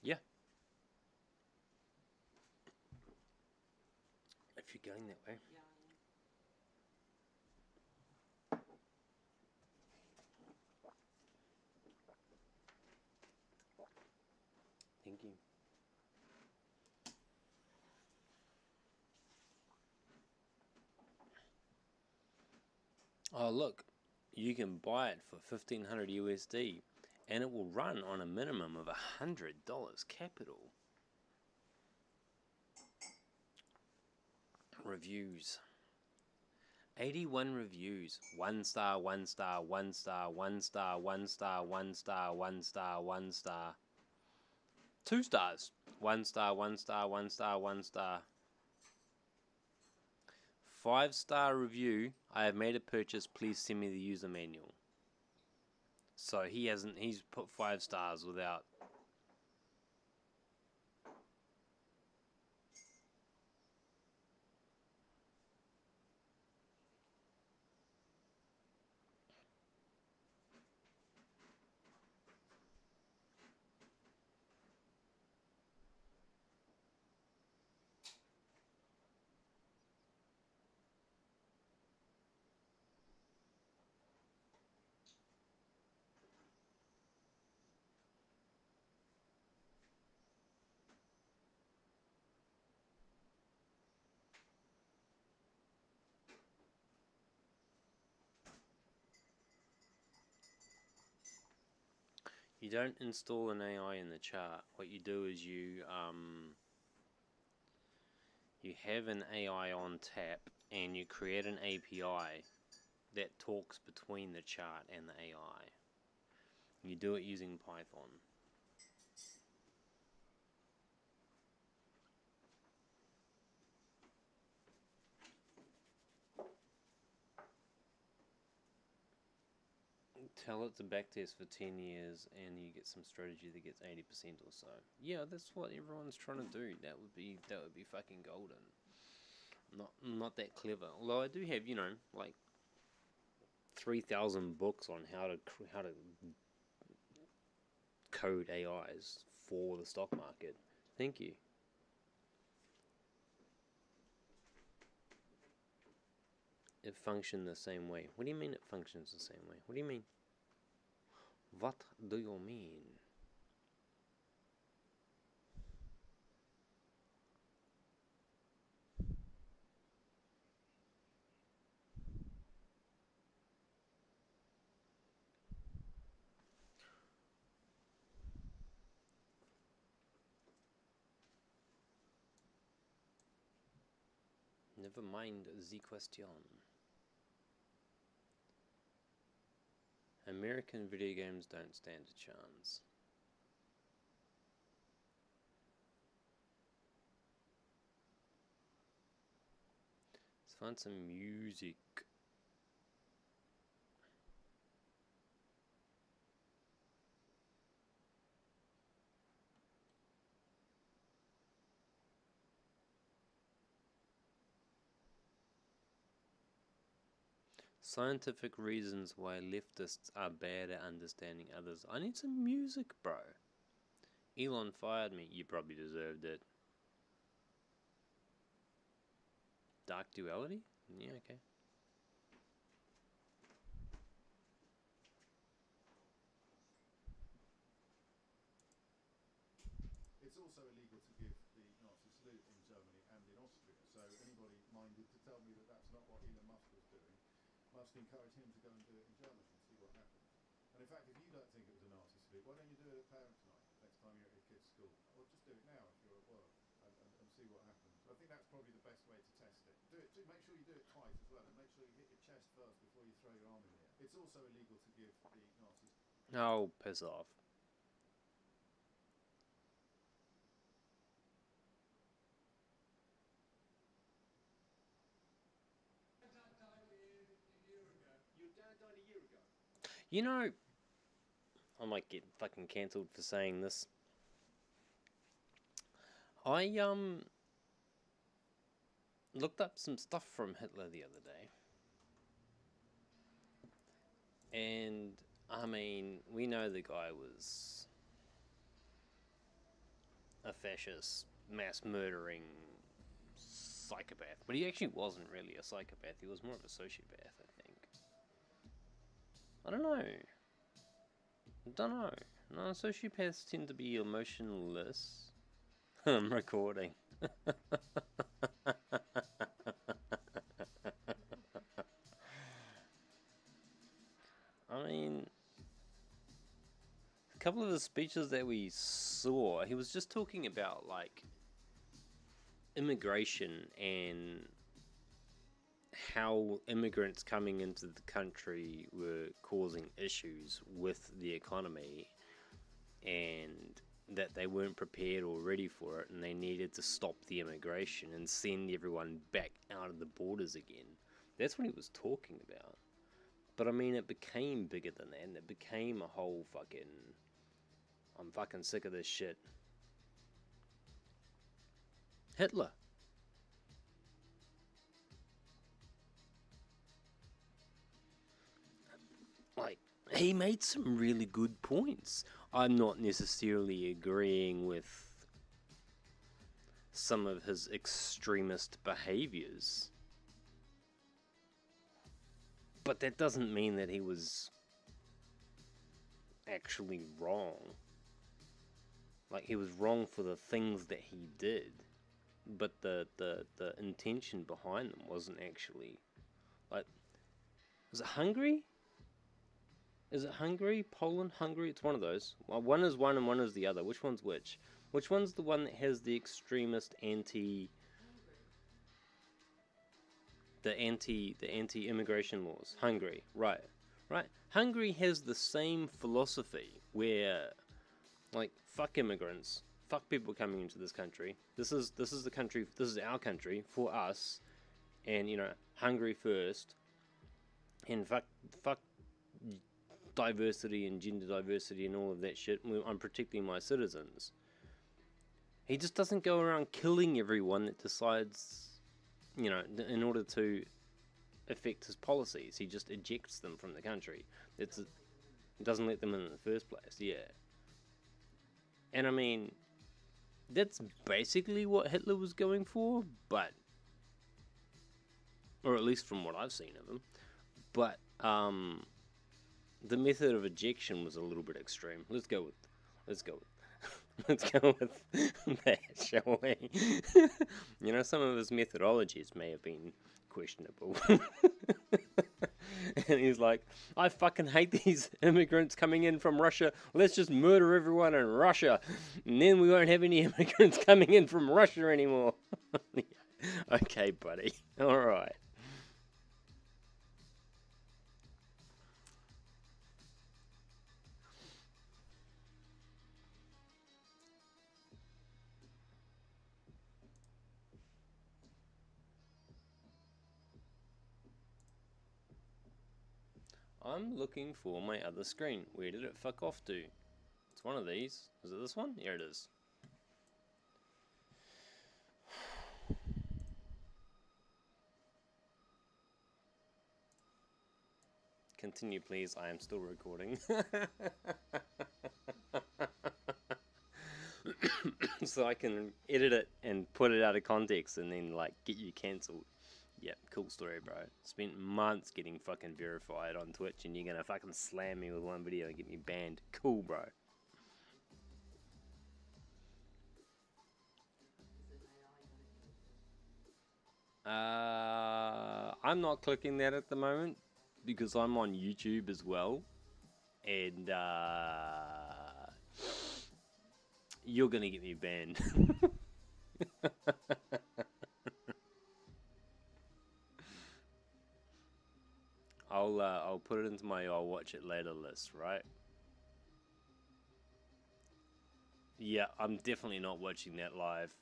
S1: Yeah. If you're going that way.
S2: Yeah, I am.
S1: Thank you. Oh, look. You can buy it for 1,500 USD and it will run on a minimum of $100 capital. Reviews. 81 reviews. 1 star, 1 star, 1 star, 1 star, 1 star, 1 star, 1 star, 1 star. 2 stars. 1 star, 1 star, 1 star, 1 star. 5-star review. I have made a purchase. Please send me the user manual. So he's put 5 stars without. You don't install an AI in the chart. What you do is you have an AI on tap and you create an API that talks between the chart and the AI. You do it using Python. Tell it to backtest for 10 years and you get some strategy that gets 80% or so. Yeah, that's what everyone's trying to do. That would be fucking golden. Not that clever. Although I do have, like 3,000 books on how to code AIs for the stock market. Thank you. It functions the same way. What do you mean it functions the same way? What do you mean? What do you mean? Never mind the question. American video games don't stand a chance. Let's find some music. Scientific reasons why leftists are bad at understanding others. I need some music, bro. Elon fired me. You probably deserved it. Dark duality? Yeah, okay.
S3: It's also illegal to give the Nazi salute in Germany and in Austria. So anybody minded to tell me that that's not what Elon Musk was doing, must encourage him to go and do it in Germany and see what happens. And in fact, if you don't think it was a Nazi salute, why don't you do it at parents' night next time you're at your kid's school? Or just do it now if you're at work and see what happens. I think that's probably the best way to test it. Make sure you do it twice as well, and make sure you hit your chest first before you throw your arm in the air. It's also illegal to give the Nazis.
S1: Oh, piss off. You know, I might get fucking cancelled for saying this. I looked up some stuff from Hitler the other day, and I mean, we know the guy was a fascist, mass murdering psychopath, but he actually wasn't really a psychopath. He was more of a sociopath, I think. I don't know. No, sociopaths tend to be emotionless. I'm recording. I mean, a couple of the speeches that we saw, he was just talking about like immigration and how immigrants coming into the country were causing issues with the economy, and that they weren't prepared or ready for it, and they needed to stop the immigration and send everyone back out of the borders again. That's what he was talking about. But I mean, it became bigger than that, and it became a whole fucking, I'm fucking sick of this shit. Hitler. Like, he made some really good points. I'm not necessarily agreeing with some of his extremist behaviors, but that doesn't mean that he was actually wrong. Like, he was wrong for the things that he did, but the intention behind them wasn't actually, like, was it Hungary? Is it Hungary? Poland? Hungary? It's one of those. Well, one is one and one is the other. Which one's which? Which one's the one that has the extremist the anti-immigration laws? Hungary, right. Hungary has the same philosophy where, like, fuck immigrants, fuck people coming into this country. This is the country. This is our country for us, and you know, Hungary first, and fuck diversity and gender diversity and all of that shit. I'm protecting my citizens. He just doesn't go around killing everyone that decides, you know, in order to affect his policies. He just ejects them from the country. It doesn't let them in the first place. Yeah. And I mean, that's basically what Hitler was going for, but, or at least from what I've seen of him. But the method of ejection was a little bit extreme. Let's go with that, shall we? You know, some of his methodologies may have been questionable. And he's like, I fucking hate these immigrants coming in from Russia. Let's just murder everyone in Russia, and then we won't have any immigrants coming in from Russia anymore. Yeah. Okay, buddy. All right. I'm looking for my other screen. Where did it fuck off to? It's one of these. Is it this one? Here it is. Continue, please. I am still recording. So I can edit it and put it out of context and then, like, get you cancelled. Yep, cool story, bro. Spent months getting fucking verified on Twitch, and you're gonna fucking slam me with one video and get me banned. Cool, bro. I'm not clicking that at the moment because I'm on YouTube as well, and you're gonna get me banned. I'll put it into my I'll watch it later list, right? Yeah, I'm definitely not watching that live.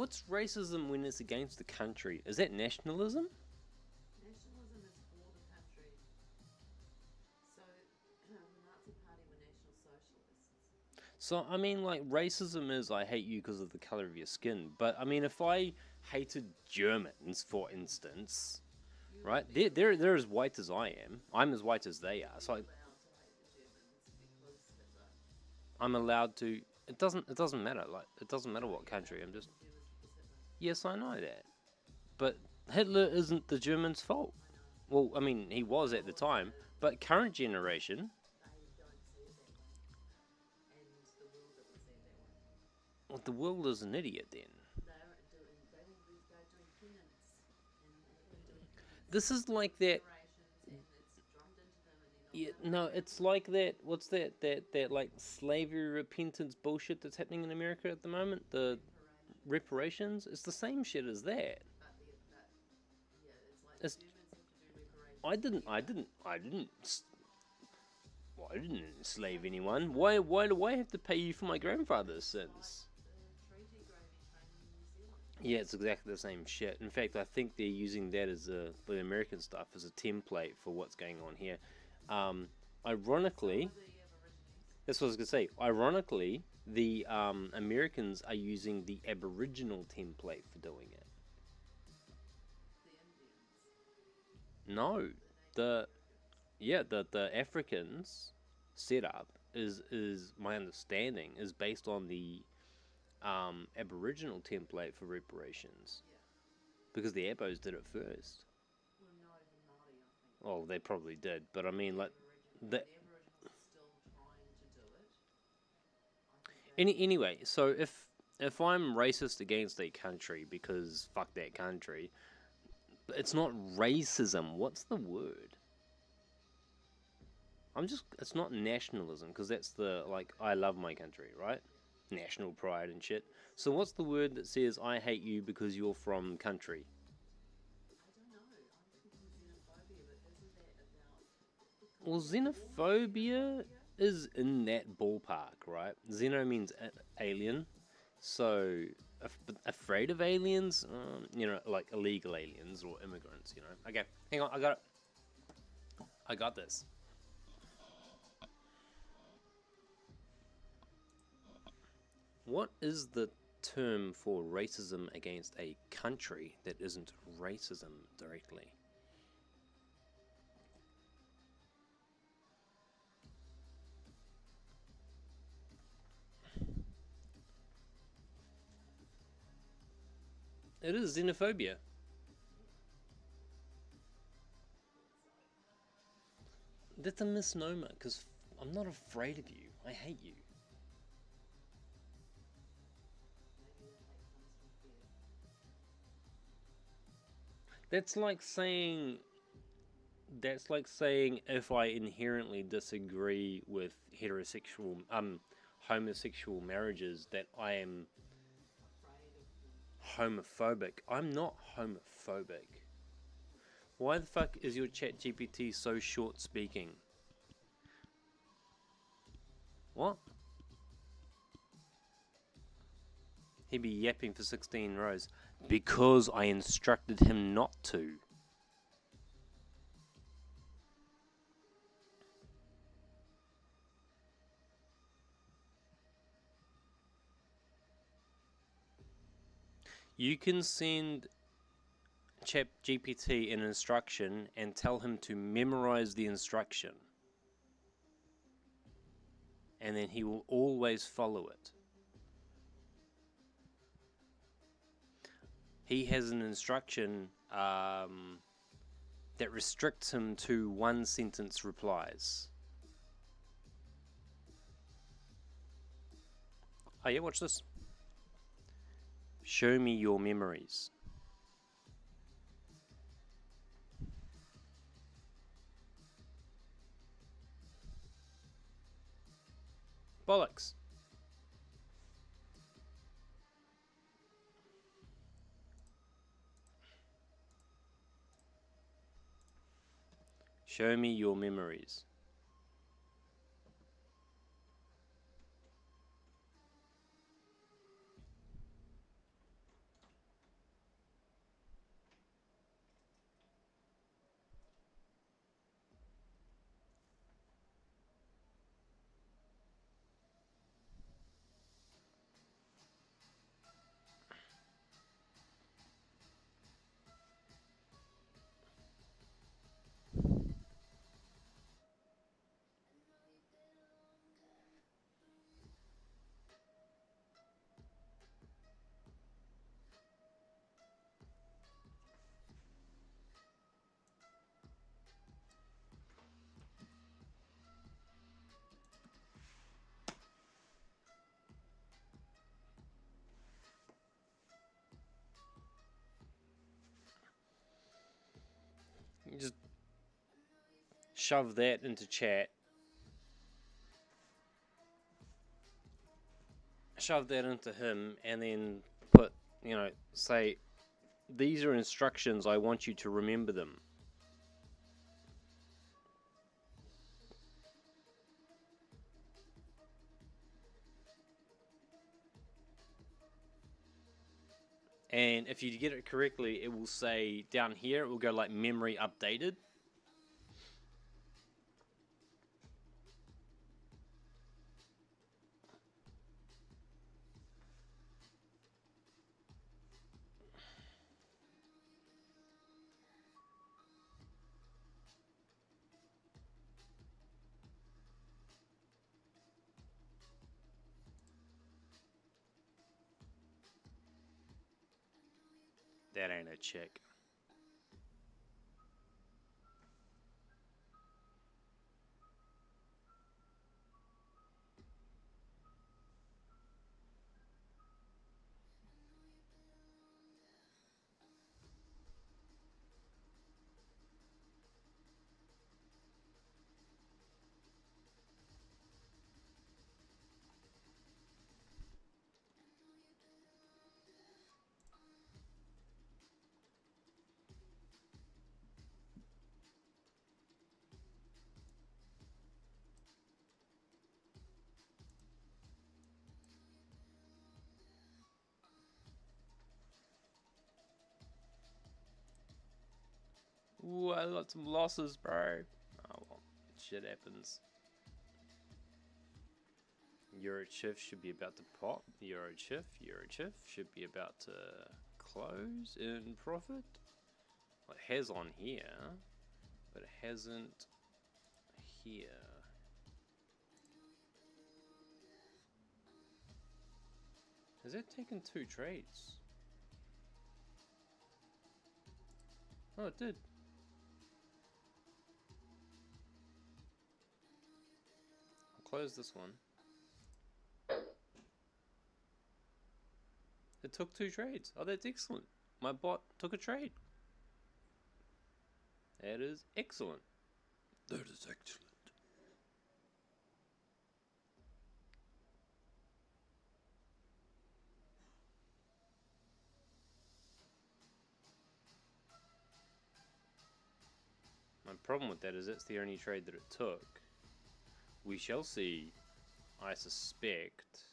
S1: What's racism when it's against the country? Is that nationalism?
S2: Nationalism is for the country. So the Nazi Party were National Socialists.
S1: So, I mean, like, racism is I hate you because of the color of your skin. But, I mean, if I hated Germans, for instance,
S2: You
S1: right?
S2: would be
S1: They're as white as I am. I'm as white as they are. So
S2: allowed to hate the Germans because Hitler.
S1: I'm allowed to. It doesn't matter. Like, it doesn't matter what country. I'm just.
S2: The Germans because Hitler.
S1: Yes, I know that. But Hitler isn't the Germans' fault.
S2: I know.
S1: Well, I mean, he was at the time. But current generation,
S2: They don't see it that way. And the world doesn't see it that way.
S1: well, the world is an idiot then.
S2: They think these guys doing penance and Hitler doing penance.
S1: This is like that.
S2: And it's drummed into them and
S1: Yeah,
S2: they're not
S1: no, it's like that. What's that like slavery repentance bullshit that's happening in America at the moment? The reparations. It's the same shit as that.
S2: yeah, it's like
S1: It's,
S2: the Germans have to do reparations.
S1: Well, I didn't enslave anyone. Why do I have to pay you for my grandfather's sins?
S2: The treaty gravy train in New Zealand.
S1: Yeah, it's exactly the same shit. In fact, I think they're using that as the American stuff as a template for what's going on here. Ironically, that's what I was gonna say. Ironically, the Americans are using the Aboriginal template for doing it.
S2: The Indians.
S1: No, the Africans setup is my understanding is based on the Aboriginal template for reparations
S2: Yeah.
S1: because the Abos did it first.
S2: Well, no, the Māori, I think.
S1: Oh, they probably did, but I mean, like,
S2: The
S1: the
S2: Aboriginals are still trying to do it. I think
S1: anyway. So if I'm racist against a country because fuck that country, but it's not racism. What's the word? It's not nationalism because that's the like I love my country, right? National pride and shit. So what's the word that says I hate you because you're from country?
S2: I don't know. I'm thinking xenophobia, but isn't that about?
S1: Well, xenophobia is in that ballpark, right? Xeno means alien, so afraid of aliens, like illegal aliens or immigrants, Okay, hang on, I got it. I got this. What is the term for racism against a country that isn't racism directly? It is xenophobia. That's a misnomer, because I'm not afraid of you. I hate you.
S2: Maybe the hate comes from fear.
S1: That's like saying if I inherently disagree with homosexual marriages that I am
S2: Afraid of them.
S1: homophobic. I'm not homophobic. Why the fuck is your chat GPT so short speaking? What? He'd be yapping for 16 rows. Because I instructed him not to. You can send ChatGPT an instruction and tell him to memorize the instruction. And then he will always follow it. He has an instruction that restricts him to one sentence replies. Oh yeah, watch this. Show me your memories. Bollocks. Show me your memories. just shove that into chat. Shove that into him, and then put, you know, say, these are instructions, I want you to remember them. And if you get it correctly, it will say down here, it will go like memory updated. That ain't a check. Ooh, I got some losses, bro. Oh well, shit happens. Euro shift should be about to pop. Euro shift should be about to close in profit. Well, it has on here, but it hasn't here. Has it taken 2 trades? Oh, it did. I'll close this one. It took 2 trades. Oh, that's excellent. My bot took a trade. That is excellent. That is excellent. My problem with that is that's the only trade that it took. We shall see. I suspect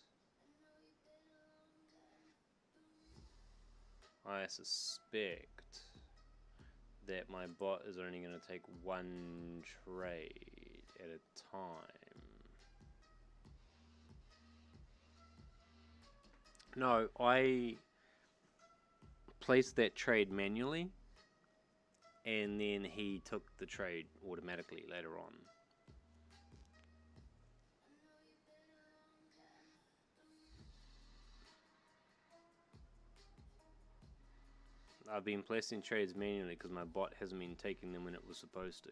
S1: that my bot is only going to take 1 trade at a time. No, I placed that trade manually, and then he took the trade automatically later on. I've been placing trades manually because my bot hasn't been taking them when it was supposed to.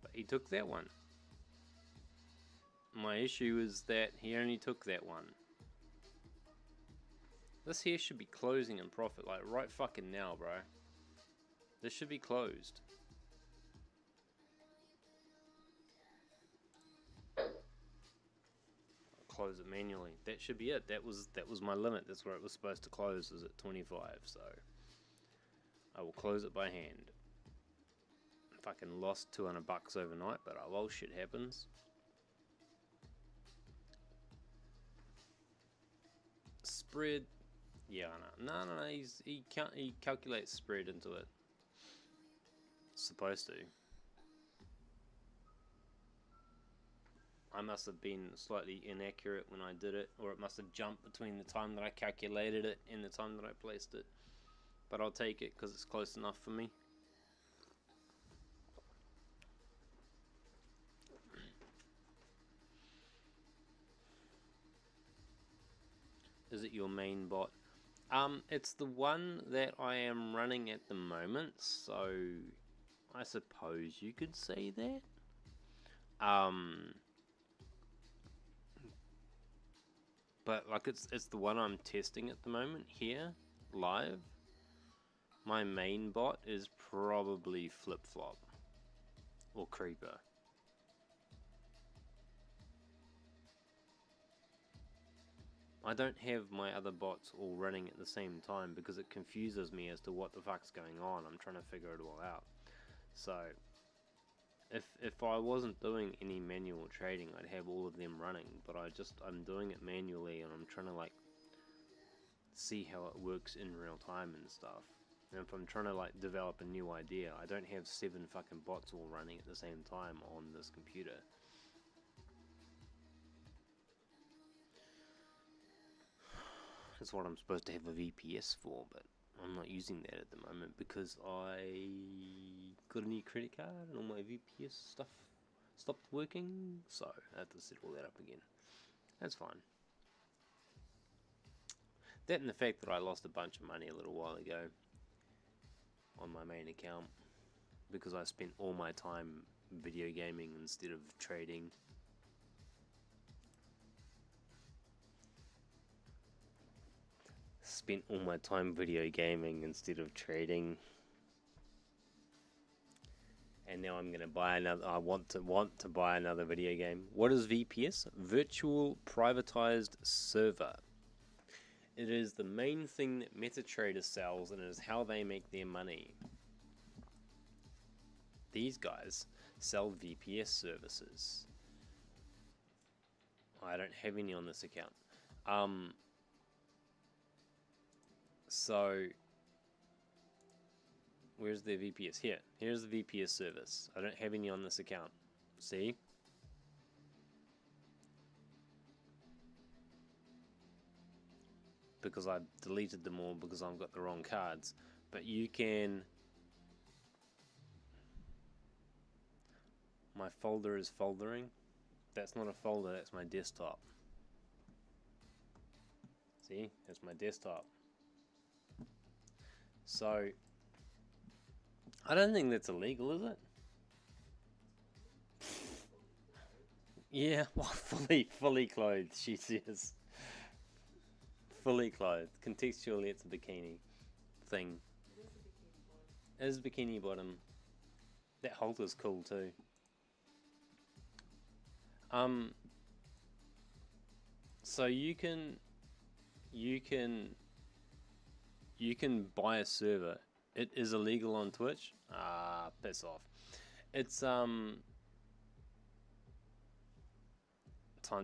S1: But he took that one. My issue is that he only took that one. This here should be closing in profit, like right fucking now, bro. This should be closed. I'll close it manually. That should be it. That was my limit. That's where it was supposed to close, was at 25, so I will close it by hand. Fucking lost $200 overnight, but oh well, shit happens. Spread, yeah, no. He calculates spread into it. Supposed to. I must have been slightly inaccurate when I did it, or it must have jumped between the time that I calculated it and the time that I placed it. But I'll take it because it's close enough for me. Is it your main bot? It's the one that I am running at the moment, so I suppose you could say that. But like it's the one I'm testing at the moment here, live. My main bot is probably Flip Flop or Creeper. I don't have my other bots all running at the same time because it confuses me as to what the fuck's going on. I'm trying to figure it all out. So, if I wasn't doing any manual trading, I'd have all of them running. But I'm doing it manually, and I'm trying to like see how it works in real time and stuff. And if I'm trying to like develop a new idea, I don't have 7 fucking bots all running at the same time on this computer. That's what I'm supposed to have a VPS for, but I'm not using that at the moment because I got a new credit card and all my VPS stuff stopped working, so I have to set all that up again. That's fine. That and the fact that I lost a bunch of money a little while ago on my main account because I spent all my time video gaming instead of trading. Spent all my time video gaming instead of trading. And now I'm gonna buy another. I want to buy another video game. What is VPS? Virtual Privatized Server. It is the main thing that MetaTrader sells, and it is how they make their money. These guys sell VPS services. I don't have any on this account. So where's their VPS? Here. Here's the VPS service. I don't have any on this account. See? Because I deleted them all because I've got the wrong cards. But you can... My folder is foldering. That's not a folder, that's my desktop. See? That's my desktop. So, I don't think that's illegal, is it? Yeah, well, fully clothed, she says. Fully clothed. Contextually, it's a bikini thing. It is a bikini bottom. That halter's cool too. So you can buy a server. It is illegal on Twitch. Ah, piss off. It's time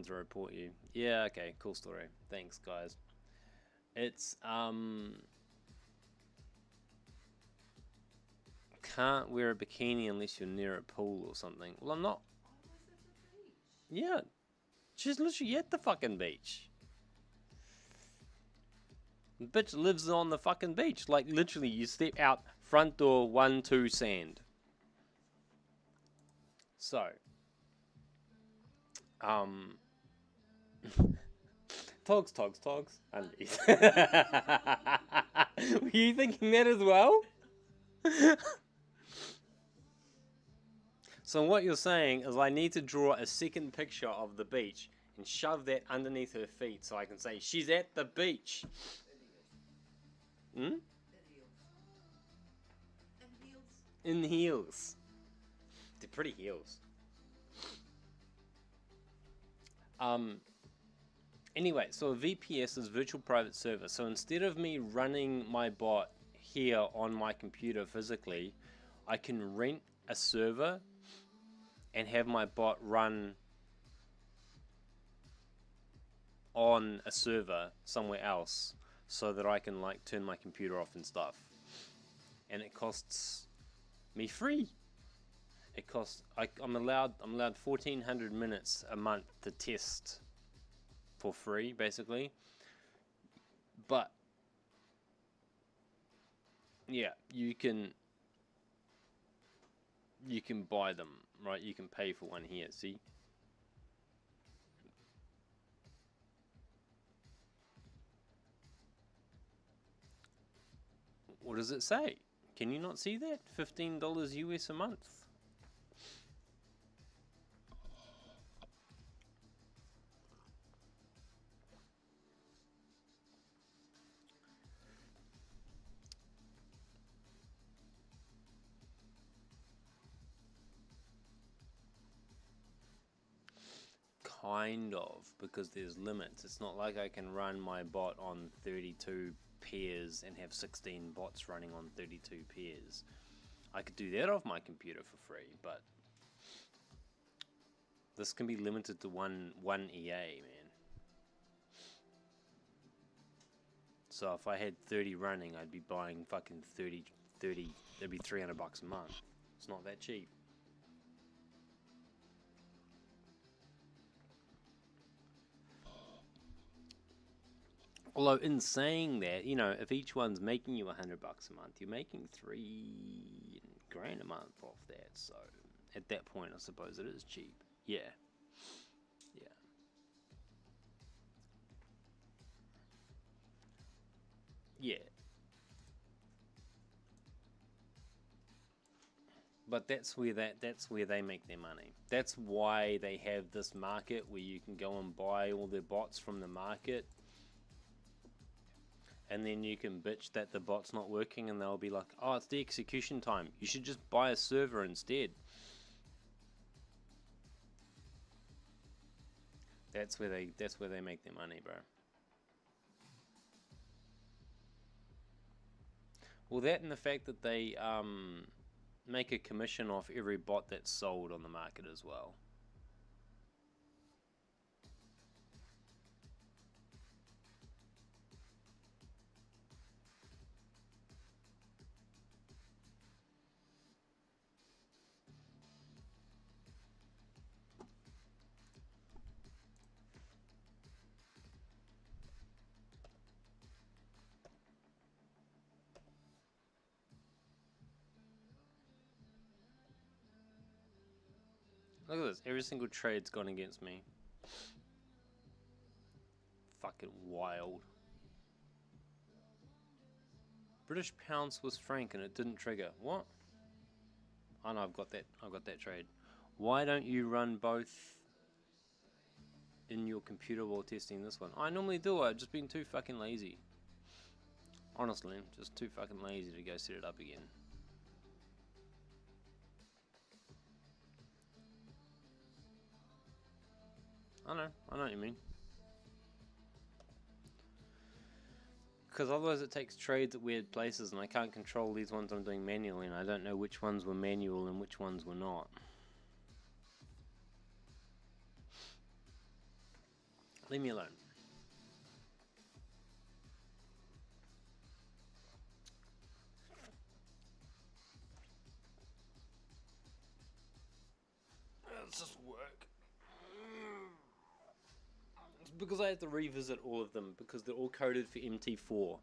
S1: to report you. Yeah, okay, cool story. Thanks, guys. It's can't wear a bikini unless you're near a pool or something. Well, I'm not. Yeah, she's literally at the fucking beach. The bitch lives on the fucking beach. Like, literally, you step out, front door, 1, 2, sand. So, togs, undies. Were you thinking that as well? So what you're saying is I need to draw a second picture of the beach and shove that underneath her feet so I can say, she's at the beach. Hmm? In heels. They're pretty heels. Anyway, so a VPS is virtual private server. So instead of me running my bot here on my computer physically, I can rent a server and have my bot run on a server somewhere else so that I can like turn my computer off and stuff. And it costs me free. It costs I'm allowed 1400 minutes a month to test for free basically. But yeah, you can buy them, right? You can pay for one here, see? What does it say? Can you not see that? $15 US a month. kind of, because there's limits. It's not like I can run my bot on 32 pairs and have 16 bots running on 32 pairs. I could do that off my computer for free, but this can be limited to one EA, man. So if I had 30 running, I'd be buying fucking 30, that'd be $300 a month. It's not that cheap. Although in saying that, you know, if each one's making you $100 a month, you're making $3,000 a month off that. So at that point, I suppose it is cheap. Yeah. Yeah. Yeah. But that's where they make their money. That's why they have this market where you can go and buy all their bots from the market. And then you can bitch that the bot's not working, and they'll be like, "Oh, it's the execution time. You should just buy a server instead." That's where they make their money, bro. Well, that and the fact that they make a commission off every bot that's sold on the market as well. Look at this. Every single trade's gone against me. Fucking wild. British pound Swiss franc and it didn't trigger. What? Oh no, I've got that trade. Why don't you run both in your computer while testing this one? I normally do. I've just been too fucking lazy. Honestly, just too fucking lazy to go set it up again. I know what you mean. Because otherwise it takes trades at weird places and I can't control these ones I'm doing manually, and I don't know which ones were manual and which ones were not. Leave me alone. Let's just work. It's because I have to revisit all of them because they're all coded for MT4.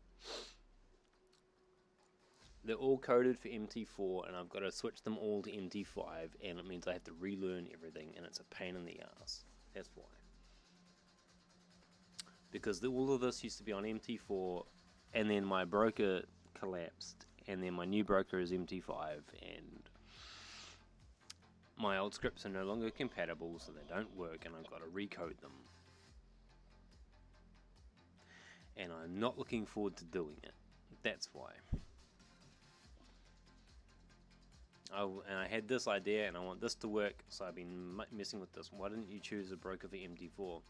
S1: They're all coded for MT4 and I've got to switch them all to MT5, and it means I have to relearn everything and it's a pain in the ass. That's why. Because all of this used to be on MT4 and then my broker collapsed and then my new broker is MT5 and my old scripts are no longer compatible, so they don't work and I've got to recode them. And I'm not looking forward to doing it. That's why. And I had this idea and I want this to work, so I've been messing with this. Why didn't you choose a broker for MT4?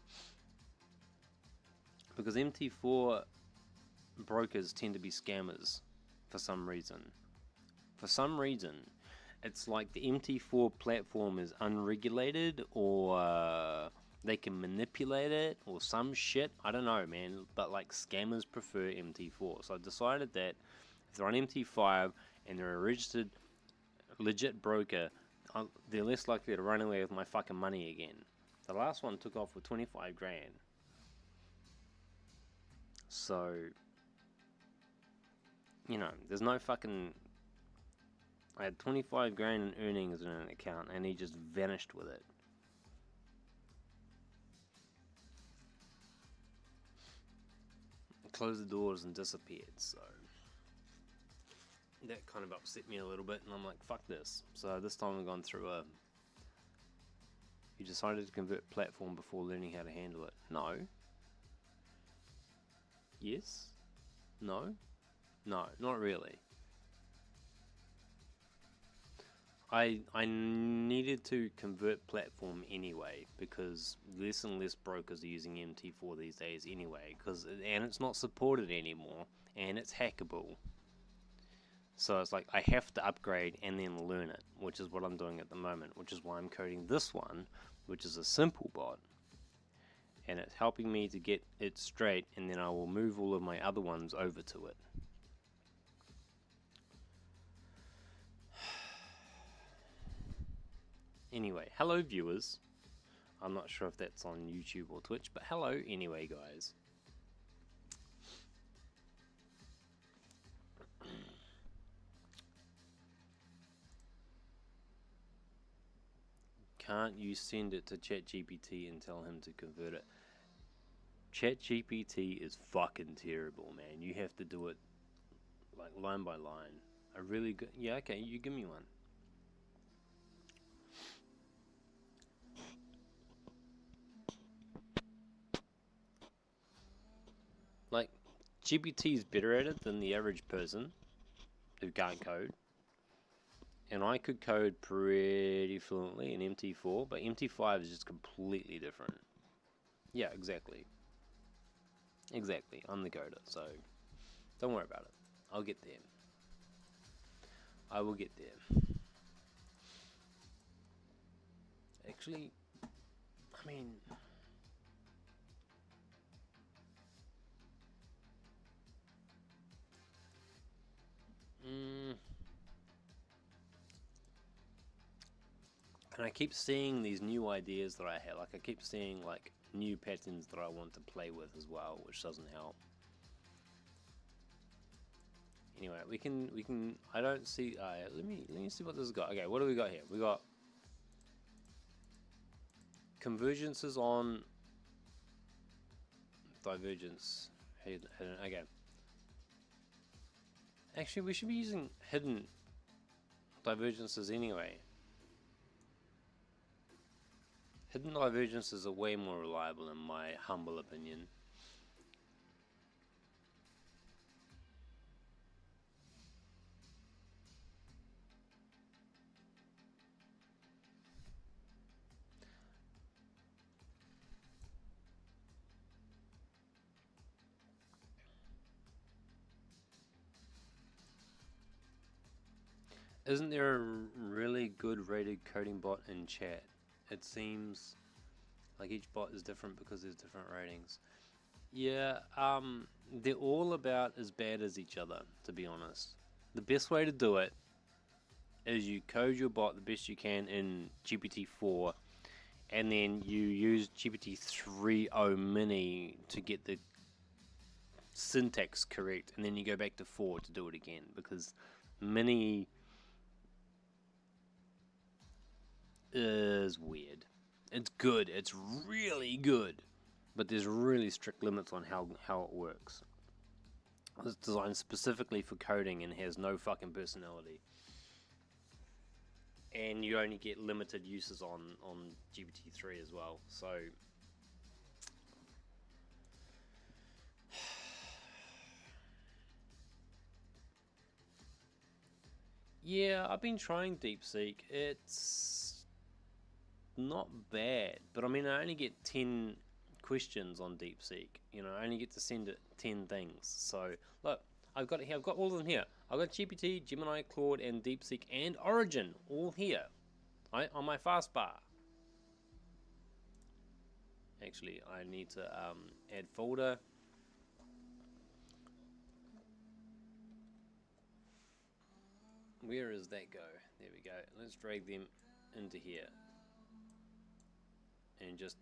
S1: Because MT4 brokers tend to be scammers for some reason. For some reason, it's like the MT4 platform is unregulated, or they can manipulate it, or some shit. I don't know, man. But like scammers prefer MT4. So I decided that if they're on MT5 and they're a registered, legit broker, they're less likely to run away with my fucking money again. The last one took off with 25 grand. So, you know, there's no fucking... I had 25 grand in earnings in an account and he just vanished with it. Closed the doors and disappeared, so... that kind of upset me a little bit and I'm like, fuck this. So this time I've gone through a... You decided to convert platform before learning how to handle it. No. Yes? No? No, not really. I needed to convert platform anyway because less and less brokers are using MT4 these days anyway. And it's not supported anymore, and it's hackable. So it's like I have to upgrade and then learn it, which is what I'm doing at the moment. Which is why I'm coding this one, which is a simple bot, and it's helping me to get it straight, and then I will move all of my other ones over to it. Anyway, hello viewers. I'm not sure if that's on YouTube or Twitch, but hello anyway, guys. Can't you send it to ChatGPT and tell him to convert it? ChatGPT is fucking terrible, man. You have to do it like line by line. A really good... Yeah, okay, you give me one. Like, GPT is better at it than the average person who can't code. And I could code pretty fluently in MT4, but MT5 is just completely different. Yeah, exactly. Exactly. I'm the coder, so don't worry about it. I'll get there. I will get there. Actually, I mean... And I keep seeing these new ideas that I have. Like, I keep seeing, like, new patterns that I want to play with as well, which doesn't help. Anyway, we can, I don't see, let me see what this has got. Okay, what do we got here? We got convergences on divergence, hidden, okay. Actually, we should be using hidden divergences anyway. Hidden divergences are way more reliable in my humble opinion. Isn't there a really good rated coding bot in chat? It seems like each bot is different because there's different ratings. Yeah, they're all about as bad as each other, to be honest. The best way to do it is you code your bot the best you can in GPT-4, and then you use GPT-3.0 Mini to get the syntax correct, and then you go back to 4 to do it again, because Mini is weird. It's good. It's really good. But there's really strict limits on how it works. It's designed specifically for coding and has no fucking personality. And you only get limited uses on GPT-3 as well. So... yeah, I've been trying DeepSeek. It's not bad. But I mean, I only get 10 questions on DeepSeek. You know, I only get to send it 10 things. So, look, I've got it here. I've got all of them here. I've got GPT, Gemini, Claude, and DeepSeek, and Origin all here, right, on my fast bar. Actually, I need to add folder. Where does that go? There we go. Let's drag them into here and just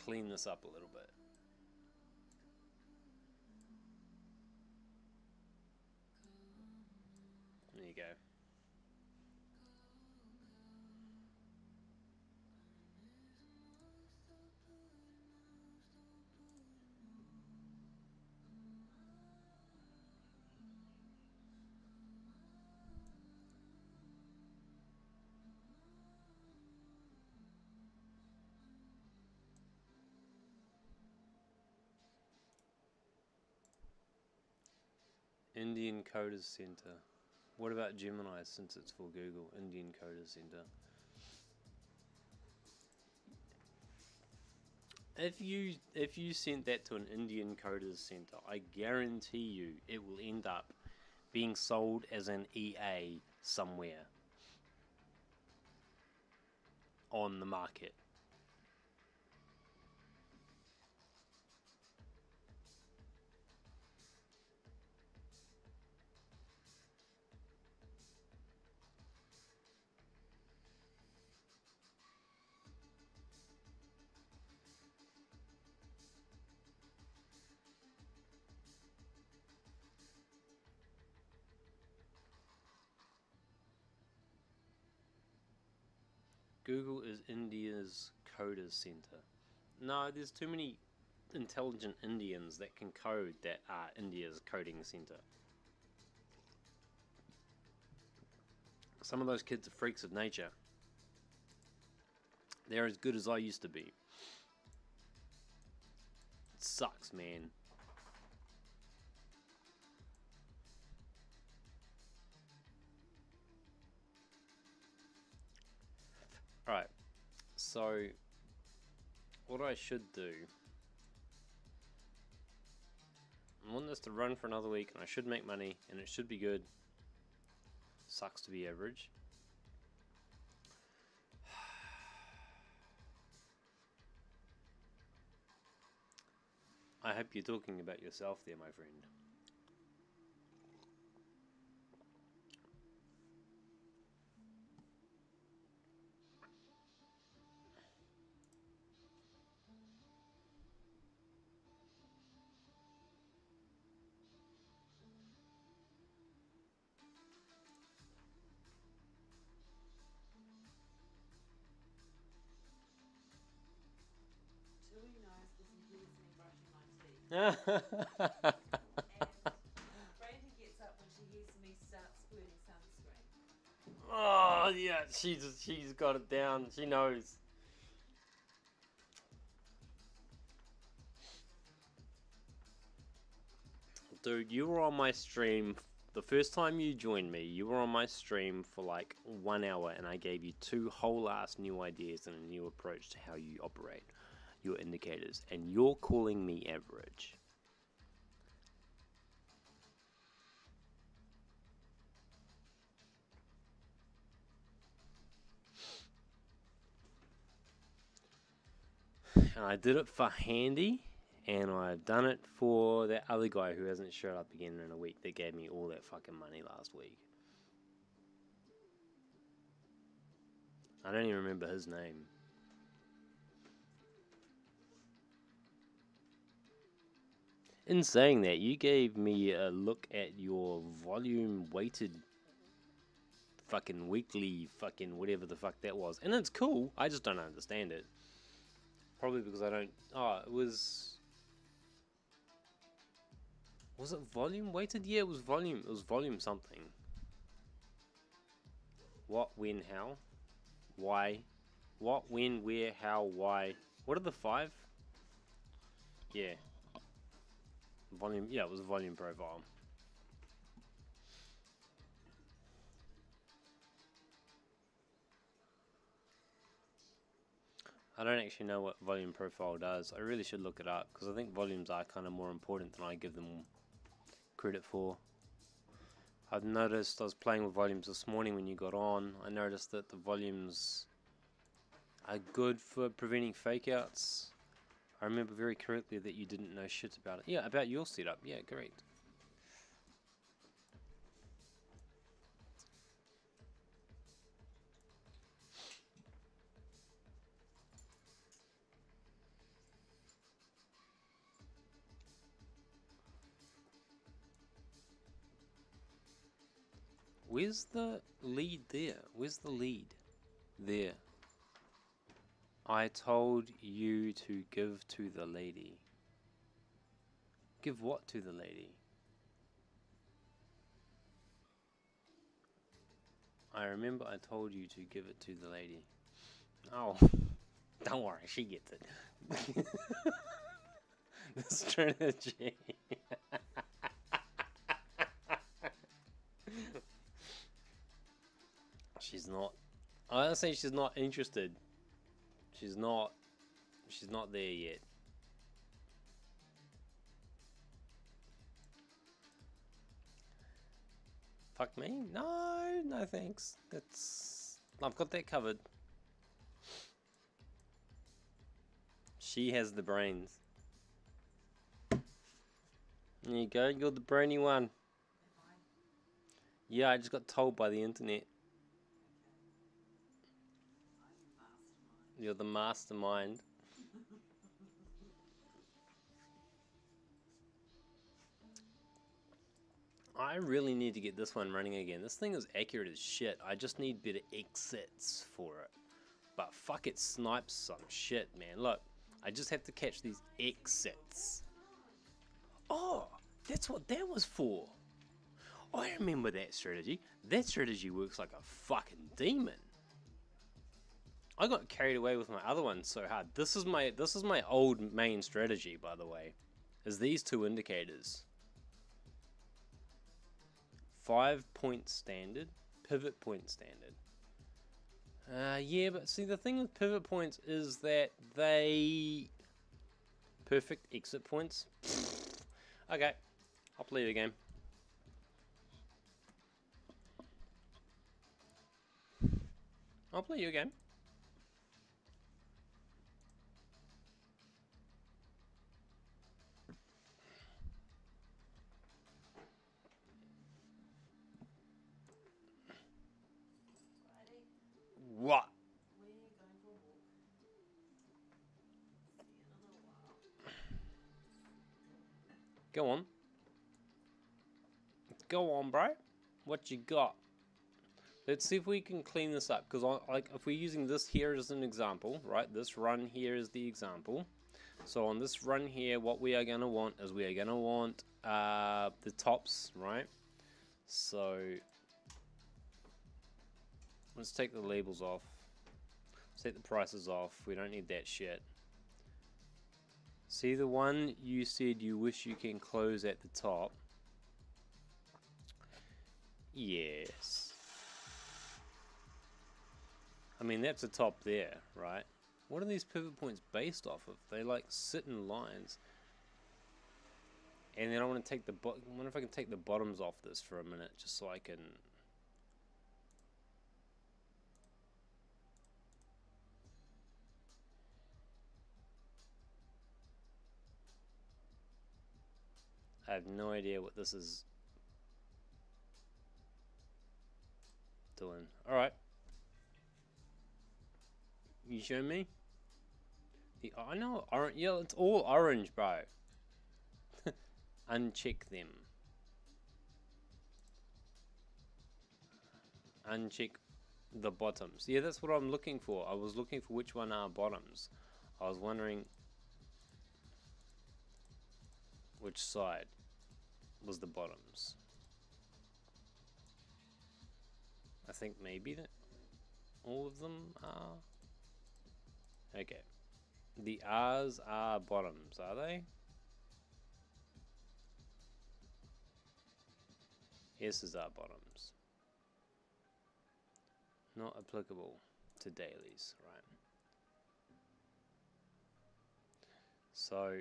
S1: clean this up a little bit. There you go. Indian Coders Center. What about Gemini, since it's for Google? Indian Coder Center. If you sent that to an Indian Coders Center, I guarantee you it will end up being sold as an EA somewhere on the market. Google is India's Coders Center. No, there's too many intelligent Indians that can code that are India's coding center. Some of those kids are freaks of nature. They're as good as I used to be. It sucks, man. Alright, so what I should do, I want this to run for another week and I should make money and it should be good. Sucks to be average. I hope you're talking about yourself there, my friend.
S2: Tui knows because he hears me brushing my teeth. And Brandy gets up when she hears me start squirting sunscreen.
S1: Oh yeah, she's got it down. She knows. Dude, you were on my stream. The first time you joined me, you were on my stream for like 1 hour and I gave you 2 whole ass new ideas and a new approach to how you operate your indicators. And you're calling me average. And I did it for Handy. And I've done it for that other guy who hasn't showed up again in a week that gave me all that fucking money last week. I don't even remember his name. In saying that, you gave me a look at your volume weighted fucking weekly fucking whatever the fuck that was. And it's cool, I just don't understand it. Probably because I don't... Oh, it was... Was it volume weighted? Yeah, it was volume. It was volume something. What, when, how? Why? What, when, where, how, why? What are the 5? Yeah. Volume, yeah, it was a volume profile. I don't actually know what volume profile does. I really should look it up because I think volumes are kind of more important than I give them credit for. I've noticed, I was playing with volumes this morning when you got on. I noticed that the volumes are good for preventing fake outs. I remember very correctly that you didn't know shit about it. Yeah, about your setup. Yeah, great. Where's the lead there? Where's the lead? There. I told you to give to the lady. Give what to the lady? I remember I told you to give it to the lady. Oh, don't worry, she gets it. The strategy. She's not. I don't say she's not interested. She's not. She's not there yet. Fuck me? No, no thanks. I've got that covered. She has the brains. There you go, you're the brainy one. Yeah, I just got told by the internet. You're the mastermind. I really need to get this one running again. This thing is accurate as shit. I just need better exits for it. But fuck, it snipes some shit, man. Look, I just have to catch these exits. Oh, that's what that was for. I remember that strategy. That strategy works like a fucking demon. I got carried away with my other one so hard. This is my old main strategy, by the way. Is these two indicators. 5-point standard, pivot point standard. Yeah, but see, the thing with pivot points is that they... Perfect exit points. Okay, I'll play the game. I'll play you a game. What?
S2: We're going for a walk. See you in a little while.
S1: Go on. Go on, bro. What you got? Let's see if we can clean this up, because like if we're using this here as an example, right? This run here is the example. So on this run here, what we are gonna want is we are gonna want the tops, right? So let's take the labels off. Let's take the prices off. We don't need that shit. See the one you said you wish you can close at the top? Yes. I mean, that's a top there, right? What are these pivot points based off of? They like sit in lines. And then I want to take the I wonder if I can take the bottoms off this for a minute, just so I can... I have no idea what this is doing. Alright. You show me? I know, orange. Yeah, it's all orange, bro. Uncheck them. Uncheck the bottoms. Yeah, that's what I'm looking for. I was looking for which one are bottoms. I was wondering which side was the bottoms. I think maybe that all of them are. Okay. The R's are bottoms, are they? S's are bottoms. Not applicable to dailies, right? So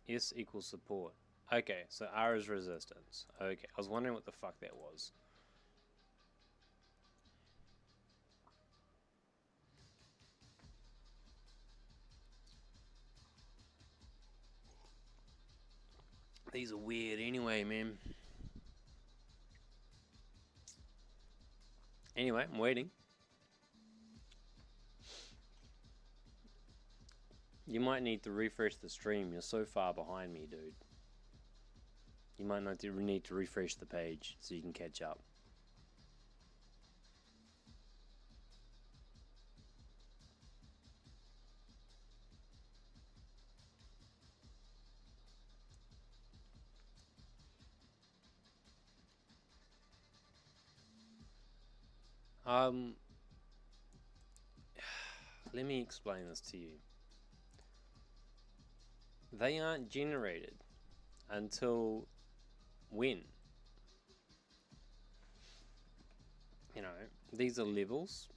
S1: S equals support. Okay, so R is resistance. Okay, I was wondering what the fuck that was. These are weird anyway, man. Anyway, I'm waiting. You might need to refresh the stream. You're so far behind me, dude. You might not need to refresh the page so you can catch up. Let me explain this to you. They aren't generated. until when? You know, these are levels.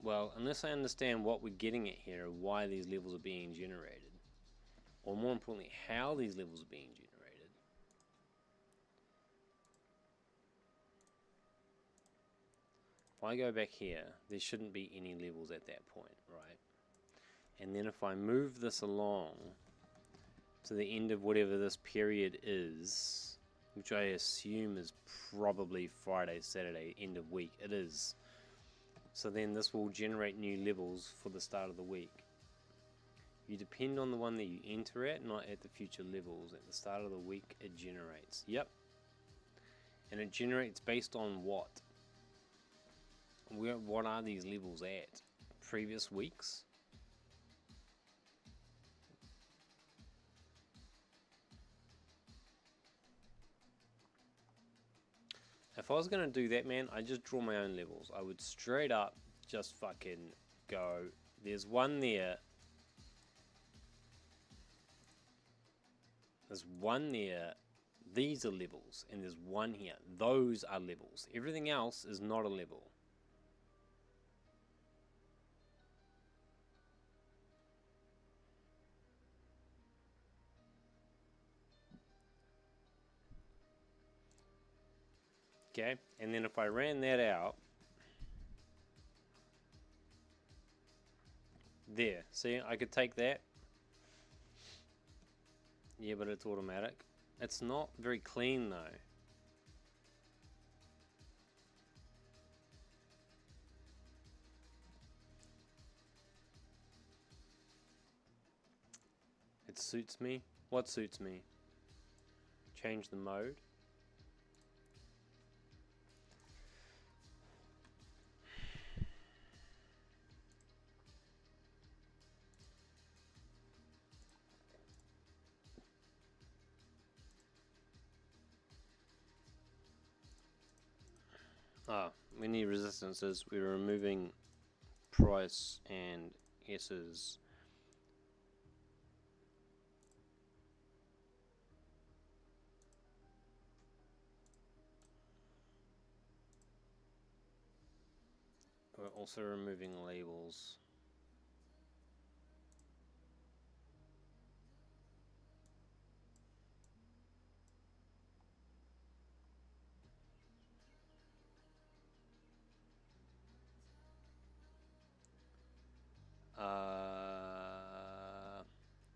S1: Well, unless I understand what we're getting at here, why these levels are being generated, or more importantly, how these levels are being generated. If I go back here, there shouldn't be any levels at that point, right? And then if I move this along to the end of whatever this period is, which I assume is probably Friday, Saturday, end of week, it is. So then this will generate new levels for the start of the week. You depend on the one that you enter at, not at the future levels. At the start of the week, it generates. Yep. And it generates based on what? What are these levels at? Previous weeks? If I was going to do that, man, I'd just draw my own levels. I would straight up just fucking go. There's one there. There's one there. These are levels. And there's one here. Those are levels. Everything else is not a level. Okay, and then if I ran that out, there, see, I could take that. Yeah, but it's automatic. It's not very clean though. It suits me. What suits me? Change the mode. We need resistances. We're removing price and S's. We're also removing labels.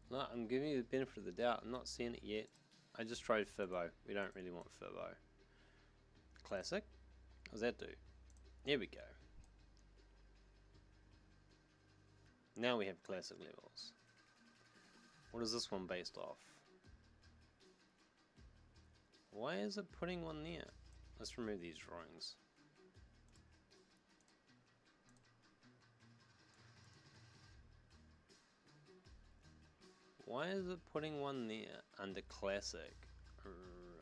S1: No, I'm giving you the benefit of the doubt. I'm not seeing it yet. I just tried Fibbo. We don't really want Fibbo. Classic? What does that do? There we go. Now we have classic levels. What is this one based off? Why is it putting one there? Let's remove these drawings. Why is it putting one there under classic?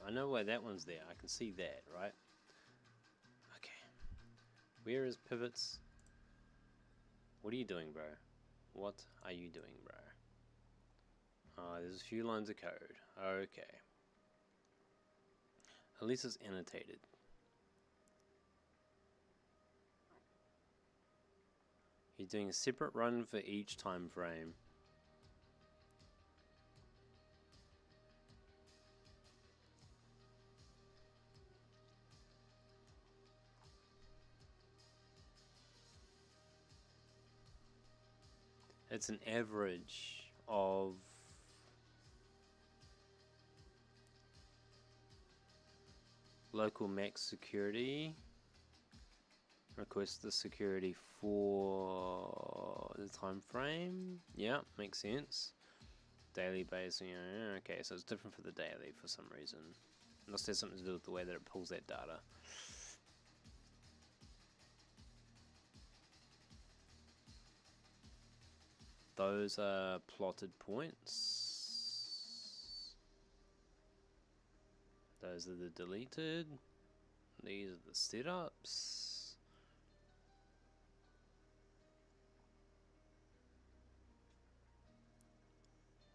S1: I know why that one's there. I can see that, right? Okay. Where is pivots? What are you doing, bro? What are you doing, bro? There's a few lines of code. Okay. At least it's annotated. You're doing a separate run for each time frame. It's an average of local max security. Request the security for the time frame. Yeah, makes sense. Daily base, yeah, okay, so it's different for the daily for some reason. Must have something to do with the way that it pulls that data. Those are plotted points. Those are the deleted. These are the setups.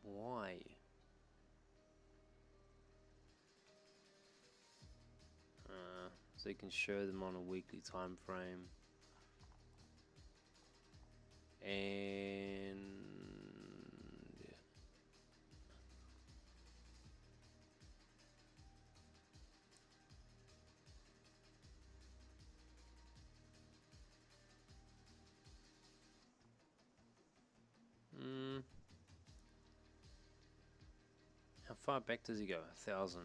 S1: Why? so you can show them on a weekly time frame. And yeah. How far back does he go? 1,000.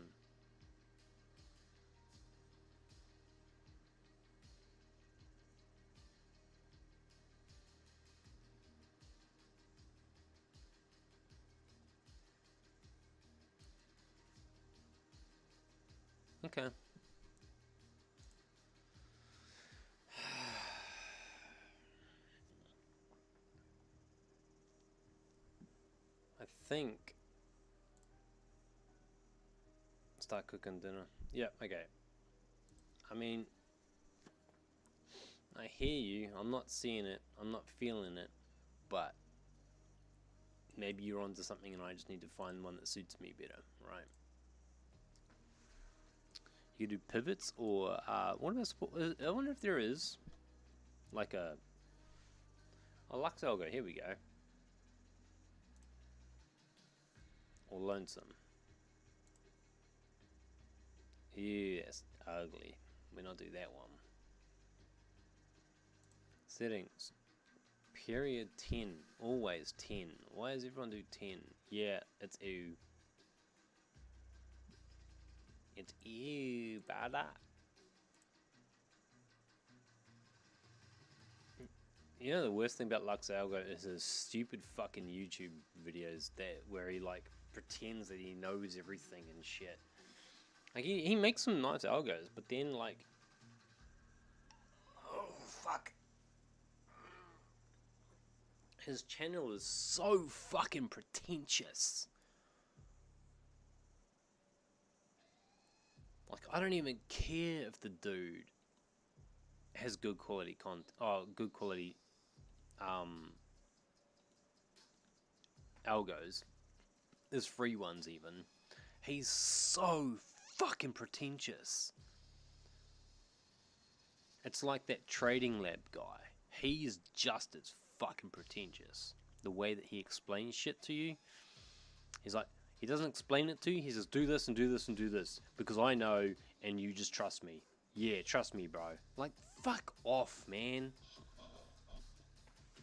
S1: Okay. I think start cooking dinner. Yeah, okay. I mean, I hear you. I'm not seeing it. I'm not feeling it. But maybe you're onto something and I just need to find one that suits me better, right? You do pivots or what about I wonder if there is like a Lux Algo. Here we go. Or Lonesome. Yes, ugly. We not do that one. Settings. Period 10. Always 10. Why does everyone do 10? Yeah, it's ew. It's ew, brother. You know the worst thing about Lux Algo is his stupid fucking YouTube videos where he like pretends that he knows everything and shit. Like he makes some nice algos, but then like, oh fuck, his channel is so fucking pretentious. Like I don't even care if the dude has good quality good quality algos. There's free ones even. He's so fucking pretentious. It's like that Trading Lab guy. He's just as fucking pretentious. The way that he explains shit to you. He's like, he doesn't explain it to you. He says, do this and do this and do this. Because I know and you just trust me. Yeah, trust me, bro. Like, fuck off, man.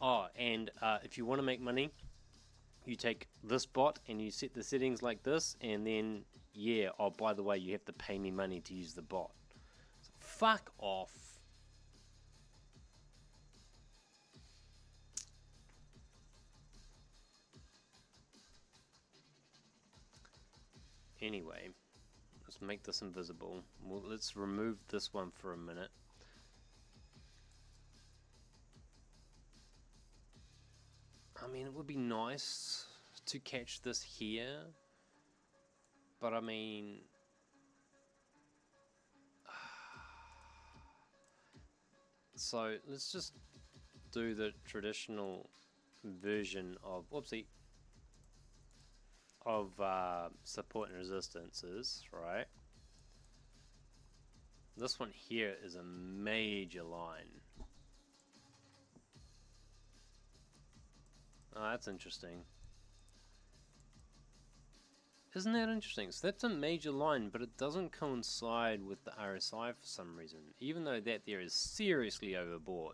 S1: Oh, and if you want to make money, you take this bot and you set the settings like this. And then, yeah, oh, by the way, you have to pay me money to use the bot. So, fuck off. Anyway, let's make this invisible. Well, let's remove this one for a minute. I mean, it would be nice to catch this here, but I mean, so let's just do the traditional version of, whoopsie, of support and resistances, right? This one here is a major line. Oh, that's interesting. Isn't that interesting? So that's a major line, but it doesn't coincide with the RSI for some reason, even though that there is seriously overbought.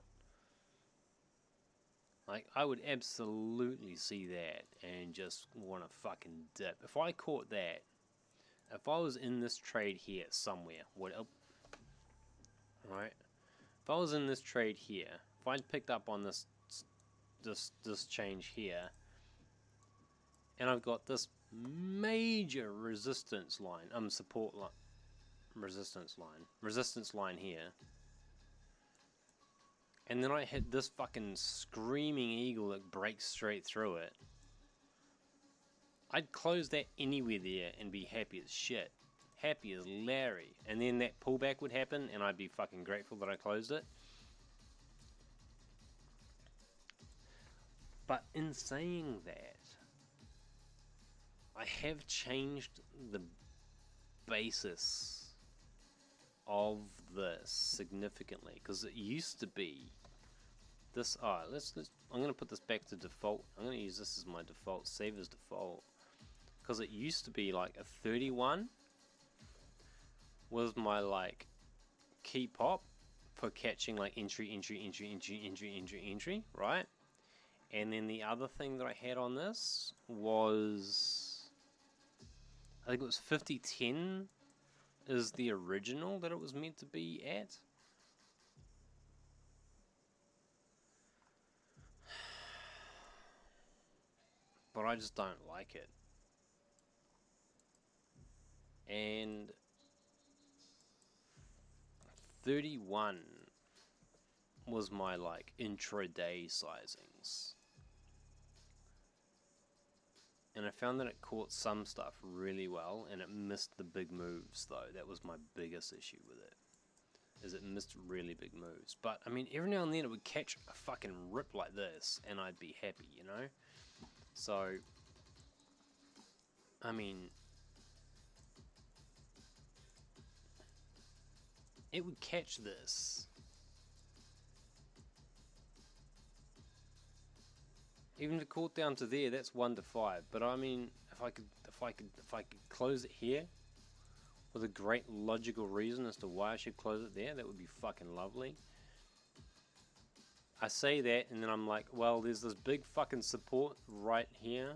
S1: Like, I would absolutely see that and just want to fucking dip. If I caught that, if I was in this trade here somewhere, right? If I was in this trade here, if I'd picked up on this change here, and I've got this major resistance line, resistance line here, and then I hit this fucking screaming eagle that breaks straight through it, I'd close that anywhere there and be happy as shit. Happy as Larry. And then that pullback would happen and I'd be fucking grateful that I closed it. But in saying that, I have changed the basis of this significantly, because it used to be this. Alright, let's. I'm gonna put this back to default. I'm gonna use this as my default. Save as default, because it used to be like a 31 was my like key pop for catching like entry, right? And then the other thing that I had on this was, I think it was 5010 is the original that it was meant to be at. But I just don't like it. And 31 was my like intraday sizings. And I found that it caught some stuff really well, and it missed the big moves though. That was my biggest issue with it, is it missed really big moves. But I mean, every now and then it would catch a fucking rip like this, and I'd be happy, you know? So, I mean, it would catch this. Even if it caught down to there, that's 1 to 5. But I mean, if I could close it here with a great logical reason as to why I should close it there, that would be fucking lovely. I say that, and then I'm like, well, there's this big fucking support right here.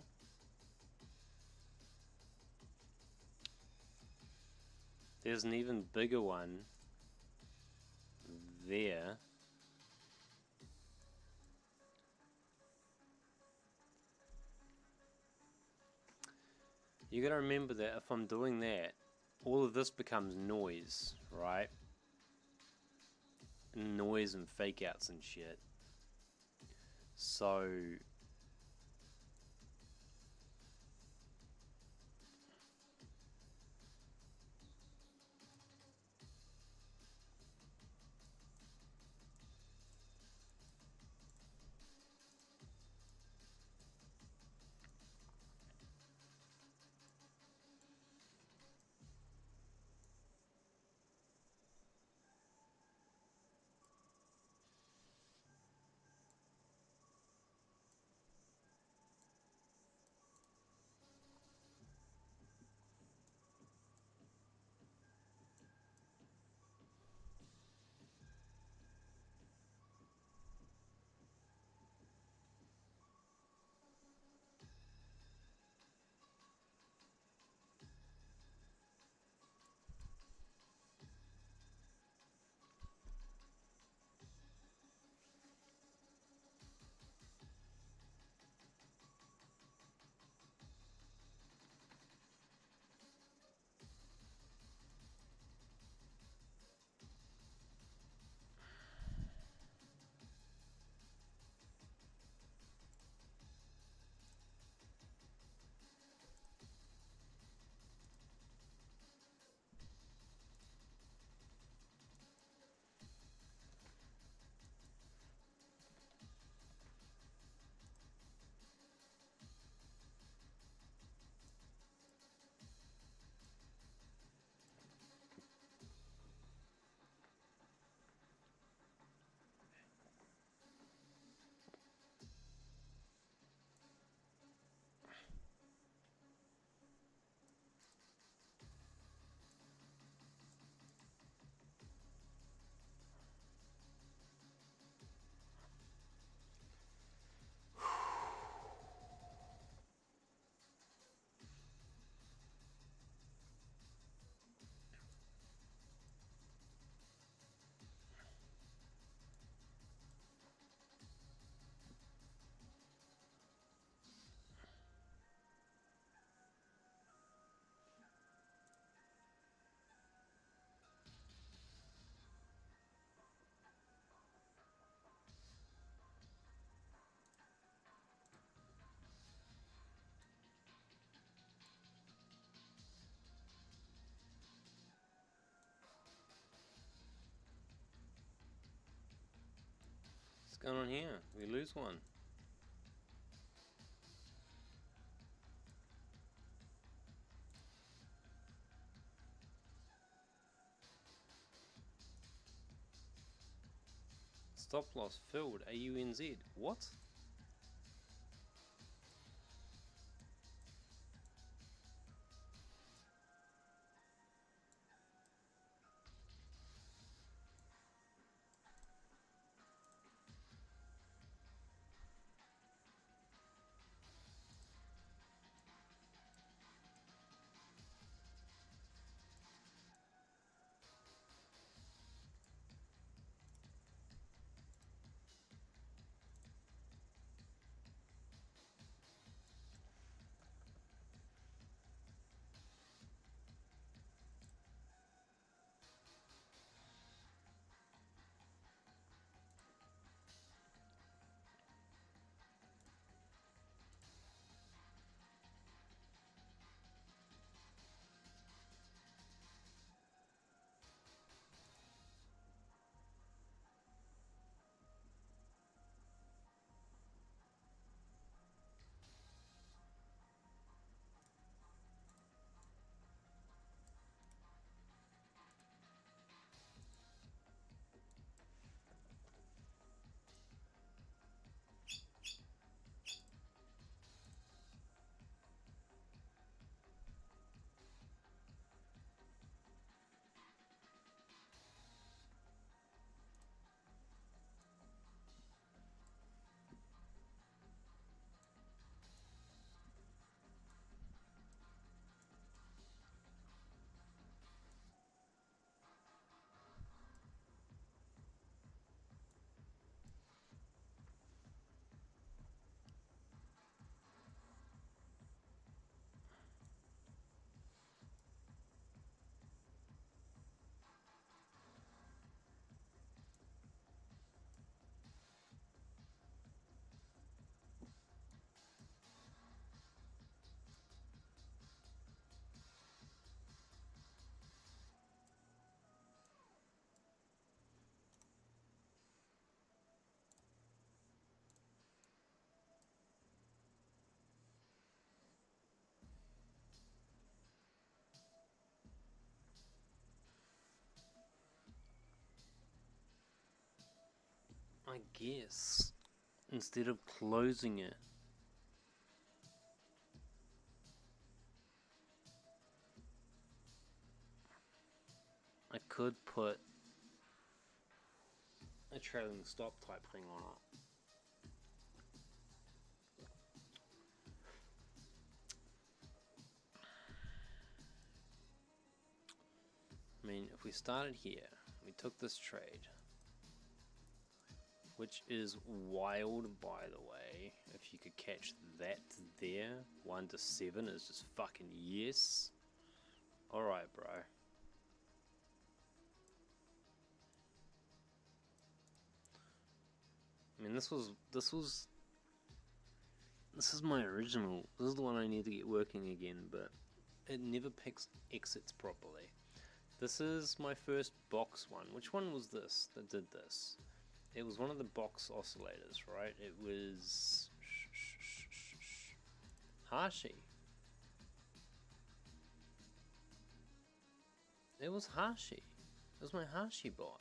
S1: There's an even bigger one there. You gotta remember that if I'm doing that, all of this becomes noise, right? Noise and fake outs and shit. So what's going on here? We lose one. Stop loss filled. AUNZ. What? I guess instead of closing it, I could put a trailing stop type thing on it. I mean, if we started here, we took this trade, which is wild, by the way. If you could catch that there, 1 to 7 is just fucking yes. Alright, bro. I mean, this is my original. This is the one I need to get working again, but it never picks exits properly. This is my first box one. Which one was this that did this? It was one of the box oscillators, right? It was Hashi. It was Hashi. It was my Hashi bot.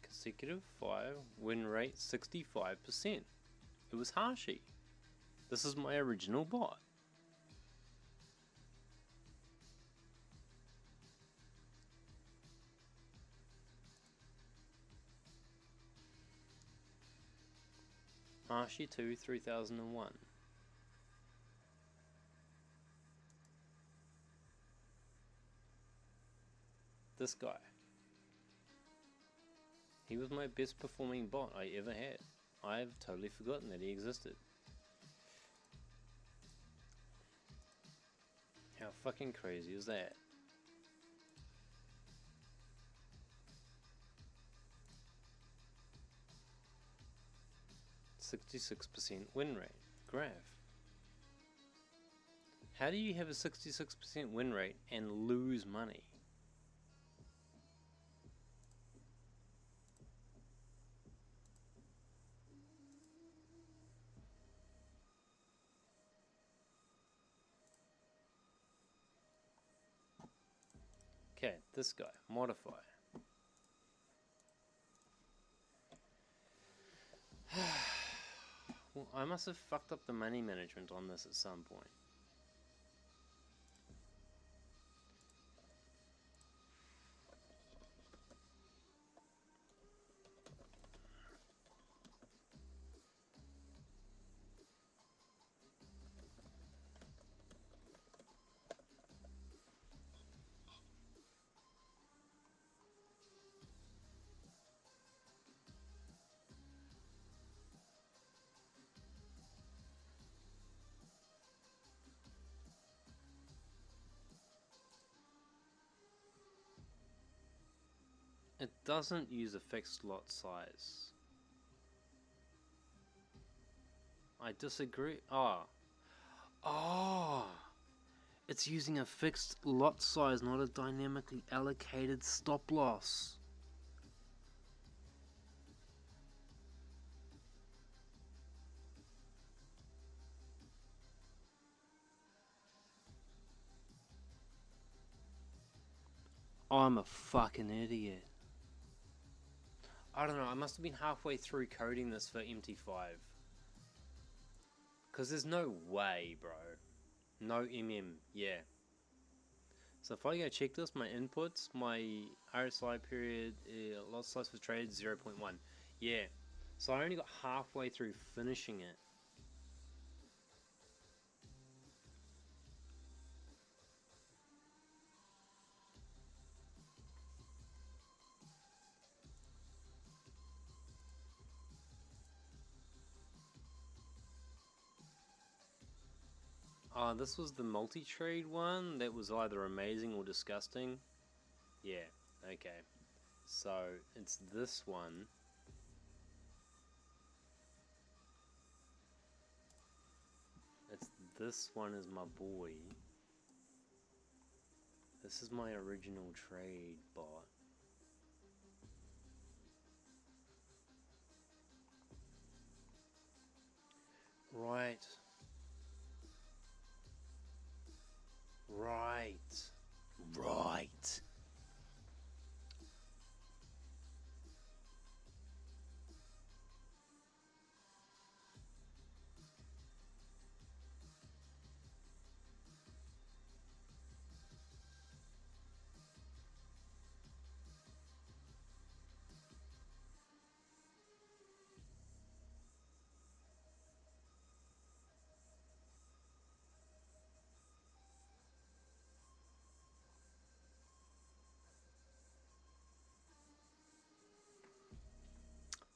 S1: Consecutive 5, win rate 65%. It was Hashi. This is my original bot. Marshy 2, 3001. This guy. He was my best performing bot I ever had. I've totally forgotten that he existed. How fucking crazy is that? %66% win rate. Graph. How do you have a 66% win rate and lose money? Okay, this guy, modify. Well, I must have fucked up the money management on this at some point. It doesn't use a fixed lot size. I disagree. It's using a fixed lot size, not a dynamically allocated stop loss. I'm a fucking idiot. I don't know, I must have been halfway through coding this for MT5. Because there's no way, bro. No yeah. So if I go check this, my inputs, my RSI period, lot size for trade 0.1. Yeah. So I only got halfway through finishing it. This was the multi-trade one that was either amazing or disgusting. Yeah, okay. So, it's this one. This one is my boy. This is my original trade bot. Right.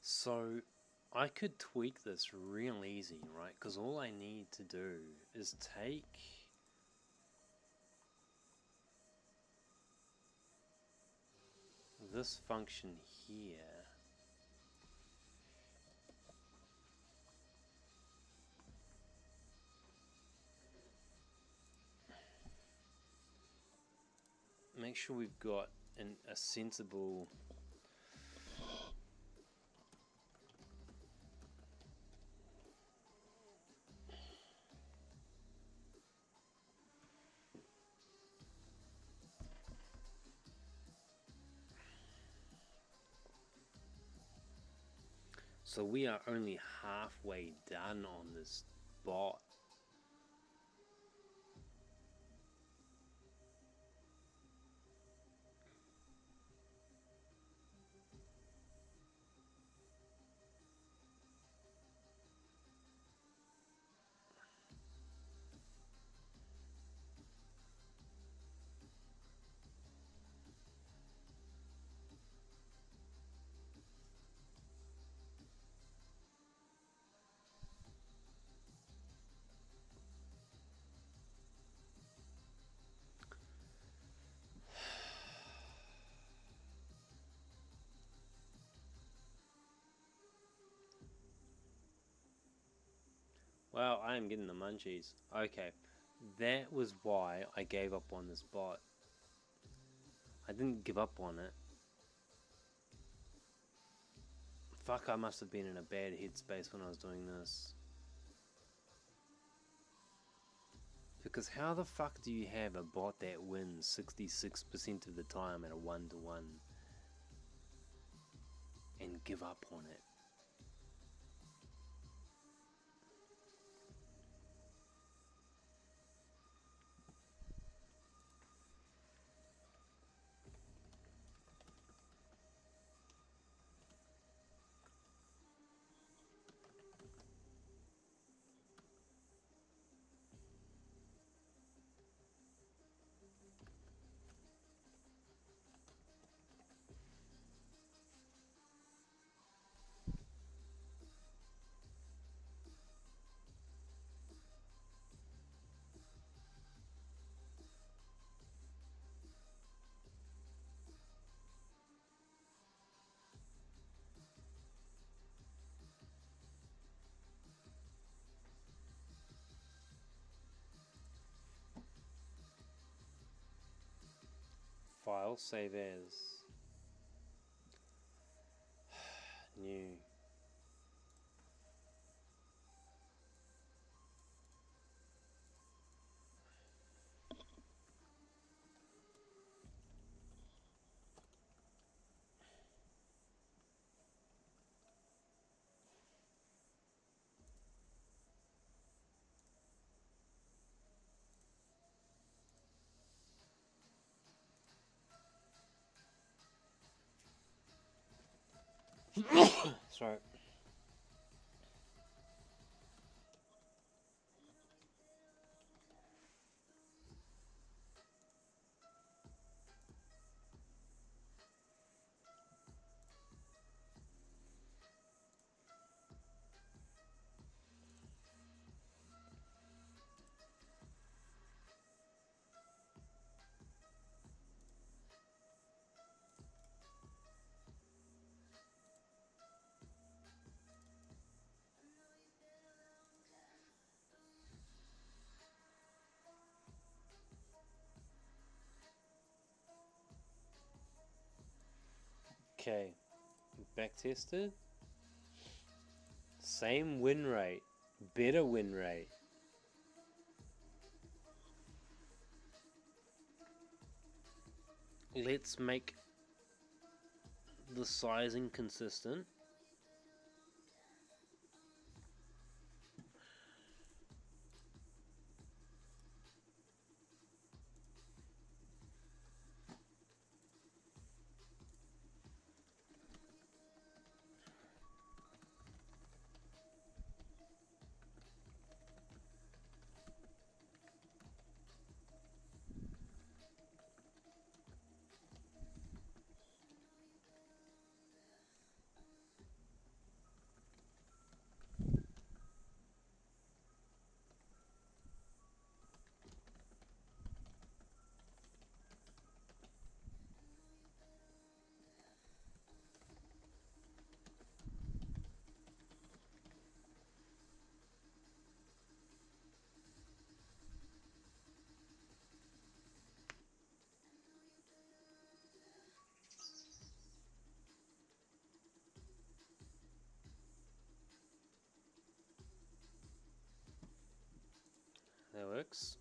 S1: So, I could tweak this real easy, right? Because all I need to do is take this function here. Make sure we've got a sensible... So we are only halfway done on this bot. Wow, I am getting the munchies. Okay, that was why I gave up on this bot. I didn't give up on it. Fuck, I must have been in a bad headspace when I was doing this. Because how the fuck do you have a bot that wins 66% of the time at a 1-to-1 and give up on it? File, save as. New. Sorry. Okay, backtested. Same win rate, better win rate. Let's make the sizing consistent. That works.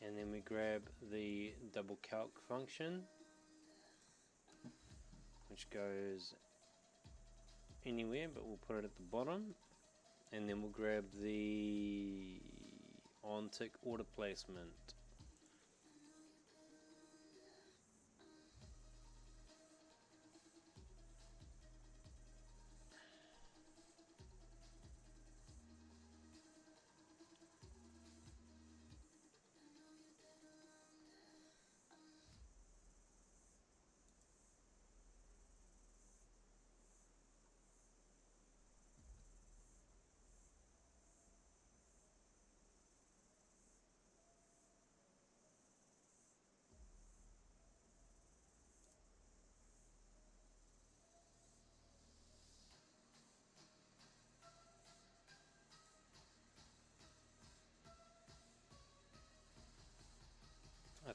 S1: And then we grab the double calc function, which goes anywhere, but we'll put it at the bottom. And then we'll grab the on tick order placement.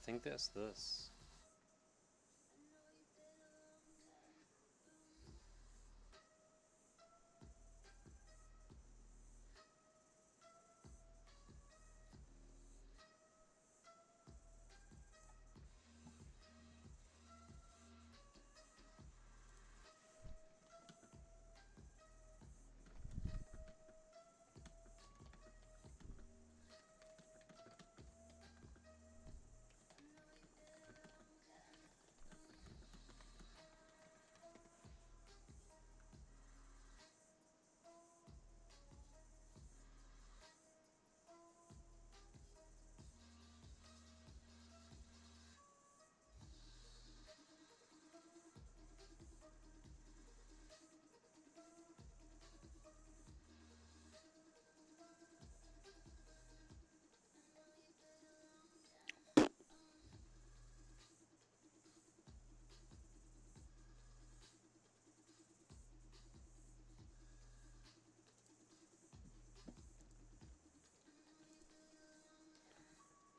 S1: think that's this.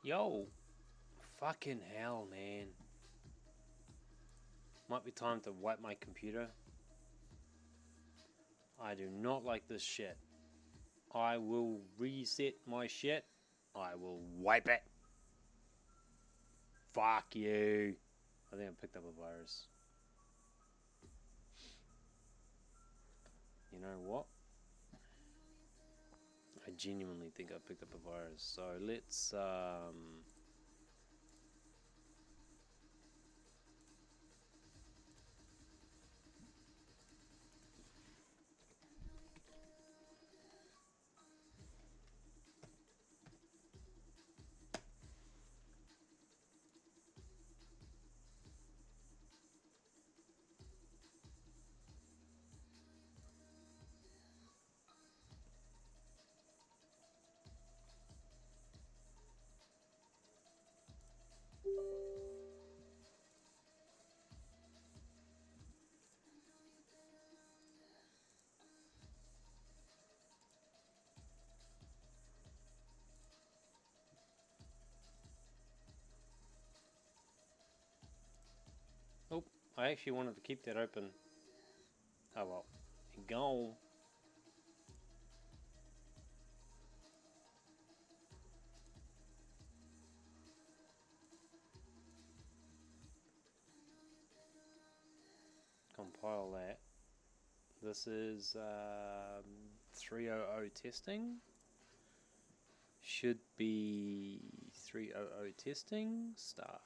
S1: Yo, fucking hell, man. Might be time to wipe my computer. I do not like this shit. I will reset my shit. I will wipe it. Fuck you. I think I picked up a virus. You know what? I genuinely think I picked up a virus. So let's oh, I actually wanted to keep that open. Oh well. Go. Compile that. This is 300 testing. Should be 300 testing. Start.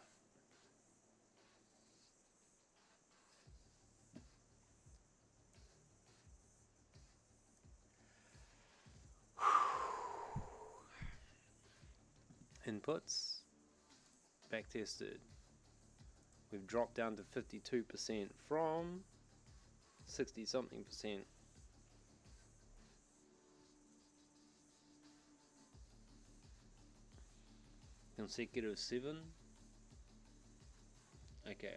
S1: Inputs. Backtested. We've dropped down to 52% from 60 something percent. Consecutive 7. Okay.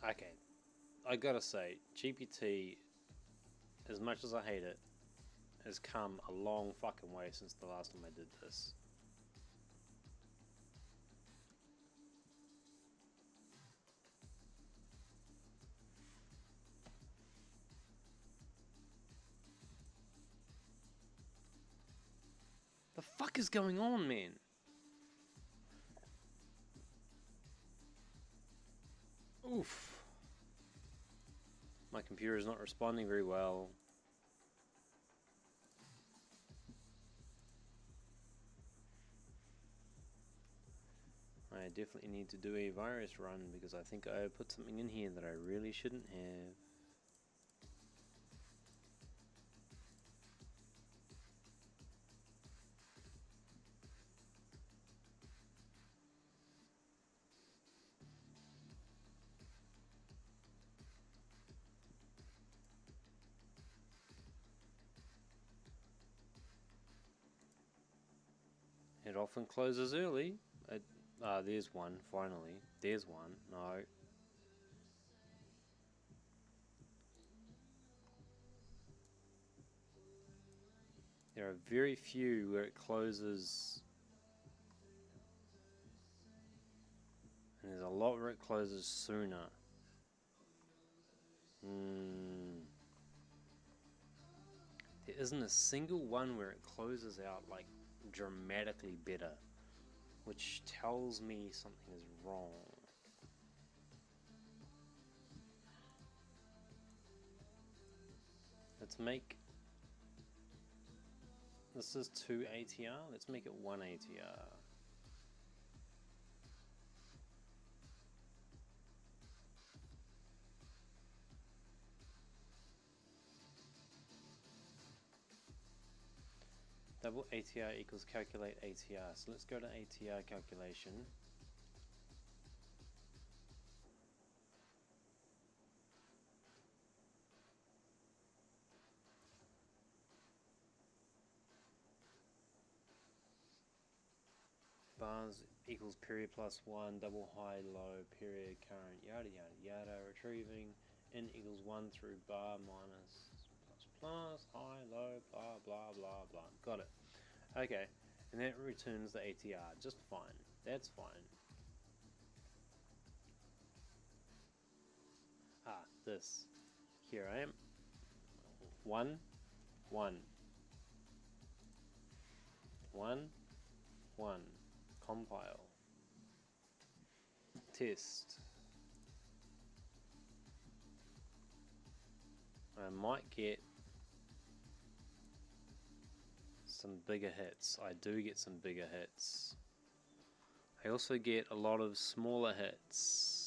S1: Okay. I gotta say, GPT, as much as I hate it, has come a long fucking way since the last time I did this. The fuck is going on, man? Oof. My computer is not responding very well. I definitely need to do a virus run because I think I put something in here that I really shouldn't have. It often closes early. There's one, finally. There's one. No. There are very few where it closes, and there's a lot where it closes sooner. There isn't a single one where it closes out like dramatically better, which tells me something is wrong. Let's make this is 2 ATR. Let's make it 1 ATR. Double ATR equals calculate ATR. So let's go to ATR calculation. Bars equals period plus 1, double high, low, period, current, yada yada yada, retrieving n equals 1 through bar minus plus, high, low, blah blah blah blah. Got it. Okay, and that returns the ATR just fine. That's fine. This. Here I am. 1, 1. 1, 1. Compile. Test. I might get some bigger hits. I do get some bigger hits. I also get a lot of smaller hits.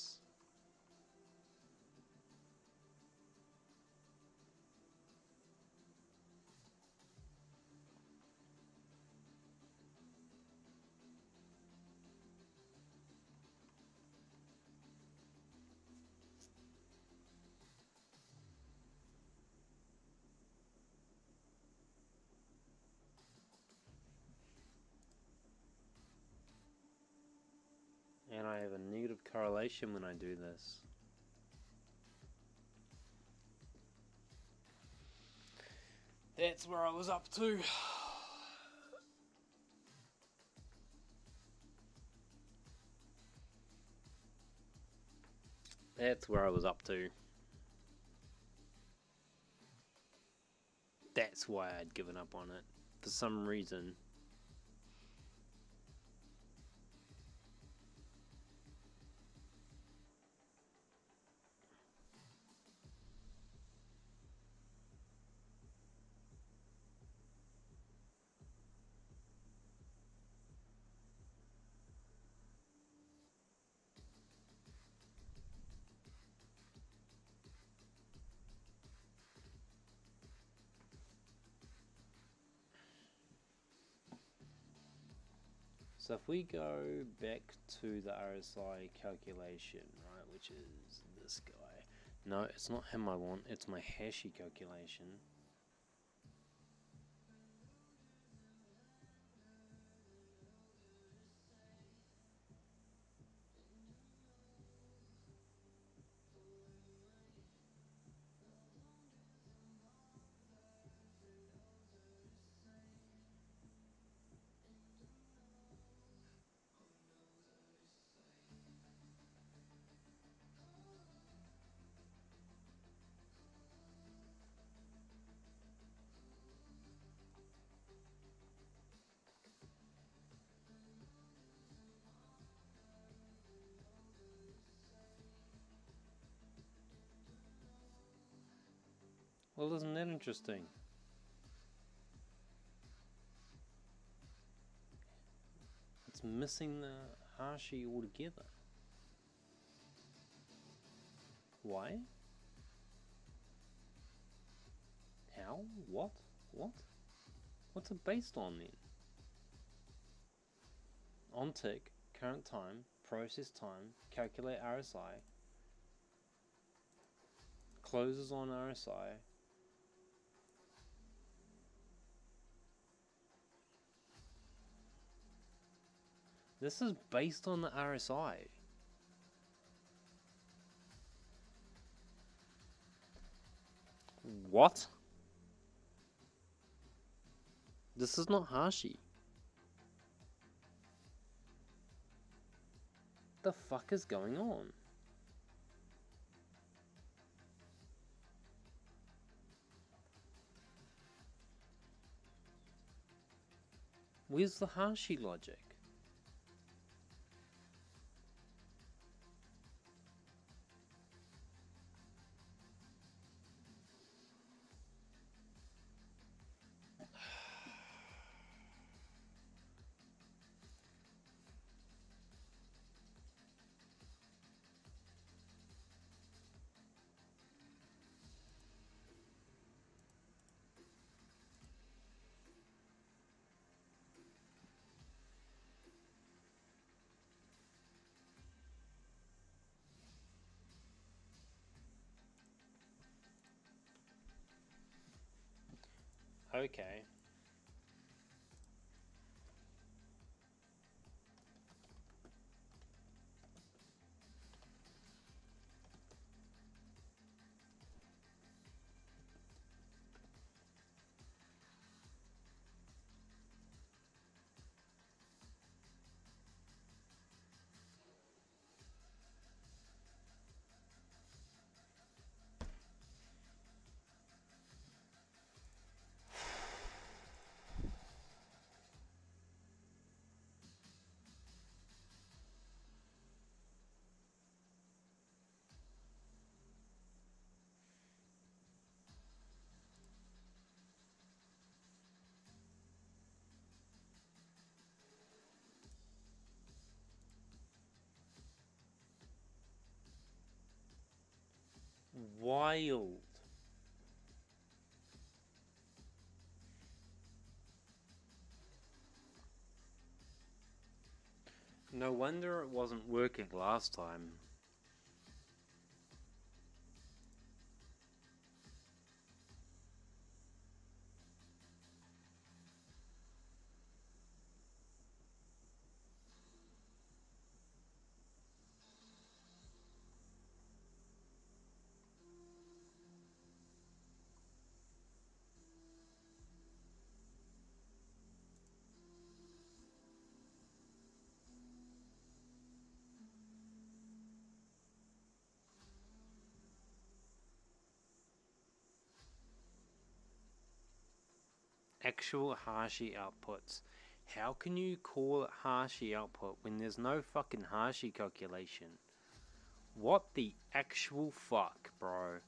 S1: And I have a negative correlation when I do this. That's where I was up to. That's where I was up to. That's why I'd given up on it. For some reason. So if we go back to the RSI calculation, right, which is this guy. No, it's not him I want, it's my hashy calculation. Well, isn't that interesting? it's missing the Hashi altogether. Why? How? What? What? What's it based on then? On tick, current time, process time, calculate RSI, closes on RSI. This is based on the RSI. What? This is not Hashi. The fuck is going on? Where's the Hashi logic? Okay. Wild. No wonder it wasn't working last time. Actual Hashi outputs. How can you call it Hashi output when there's no fucking Hashi calculation? What the actual fuck, bro?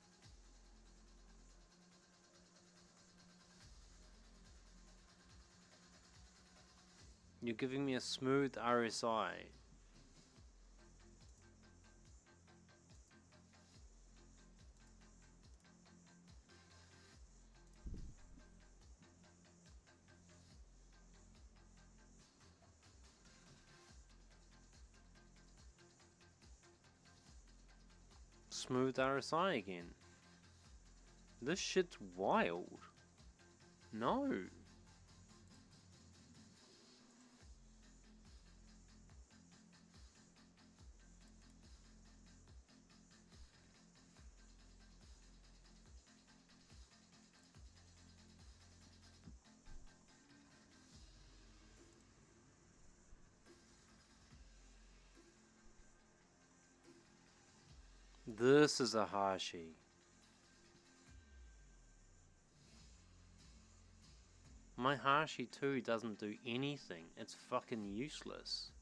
S1: You're giving me a smooth RSI. Smooth RSI again. This shit's wild. No. This is a Hashi. My Hashi 2 doesn't do anything. It's fucking useless.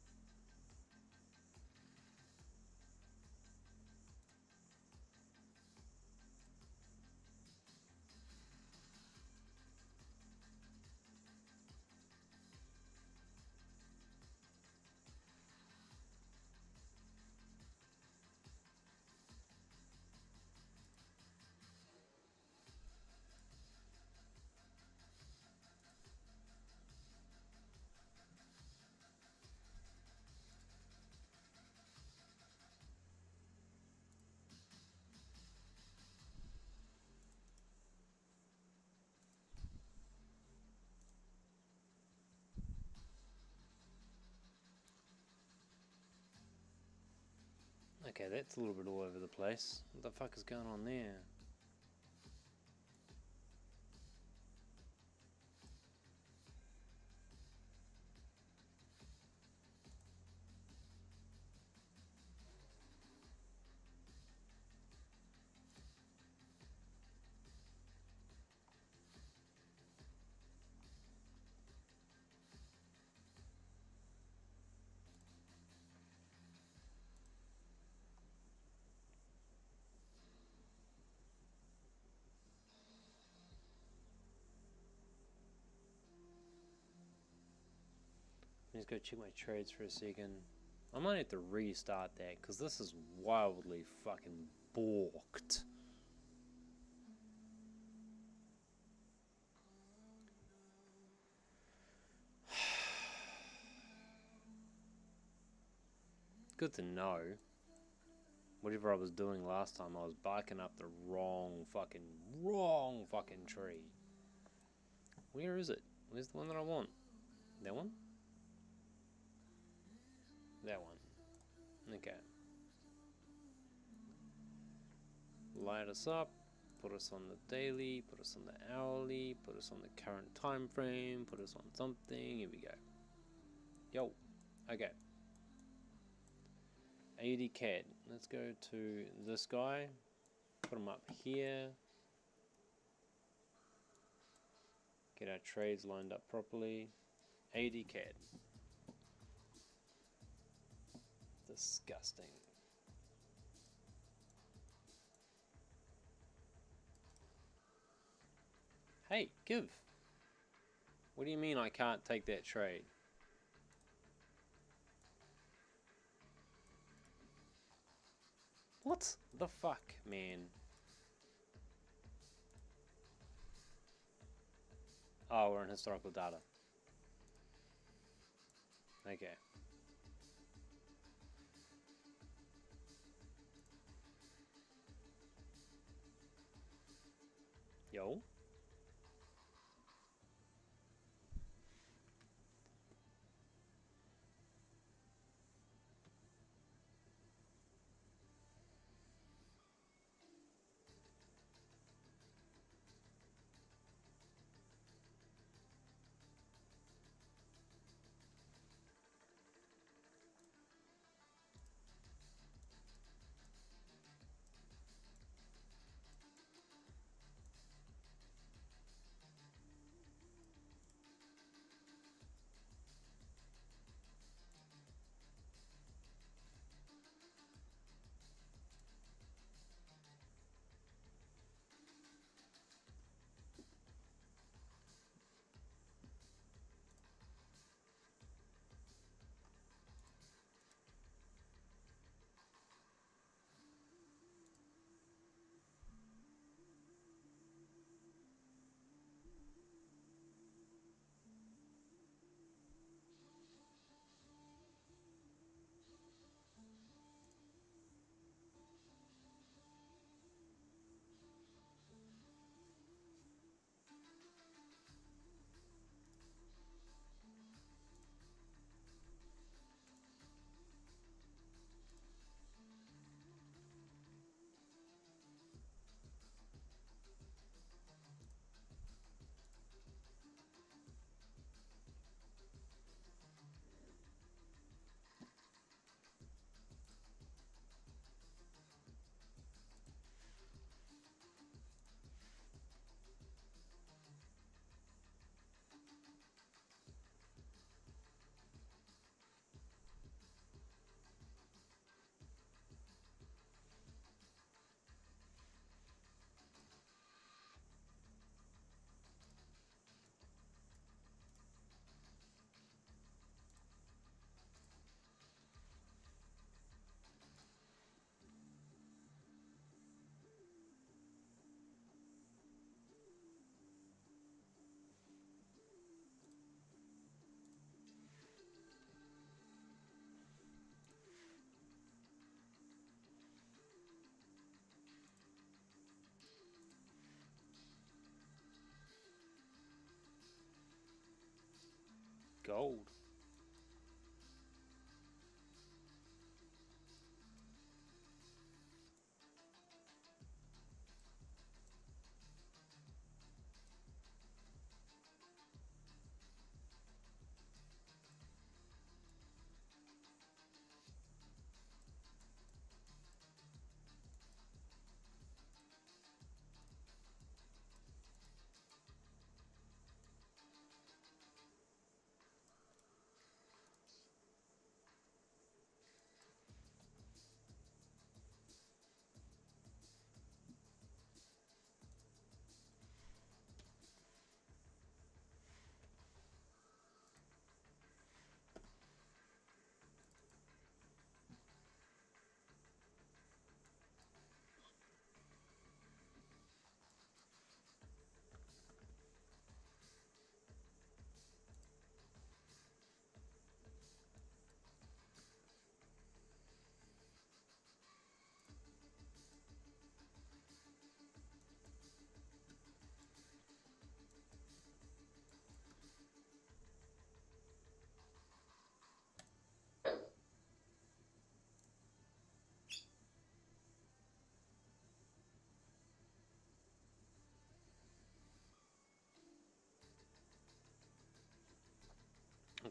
S1: Okay, that's a little bit all over the place. What the fuck is going on there? Let's go check my trades for a second. I might have to restart that because this is wildly fucking balked. Good to know. Whatever I was doing last time, I was barking up the wrong fucking tree. Where is it? Where's the one that I want? That one? That one. Okay. Light us up. Put us on the daily. Put us on the hourly. Put us on the current time frame. Put us on something. Here we go. Yo. Okay. 80 CAD. Let's go to this guy. Put him up here. Get our trades lined up properly. 80 CAD. Disgusting. Hey, give. What do you mean I can't take that trade? What the fuck, man? Oh, we're in historical data. Okay. Yo. Gold.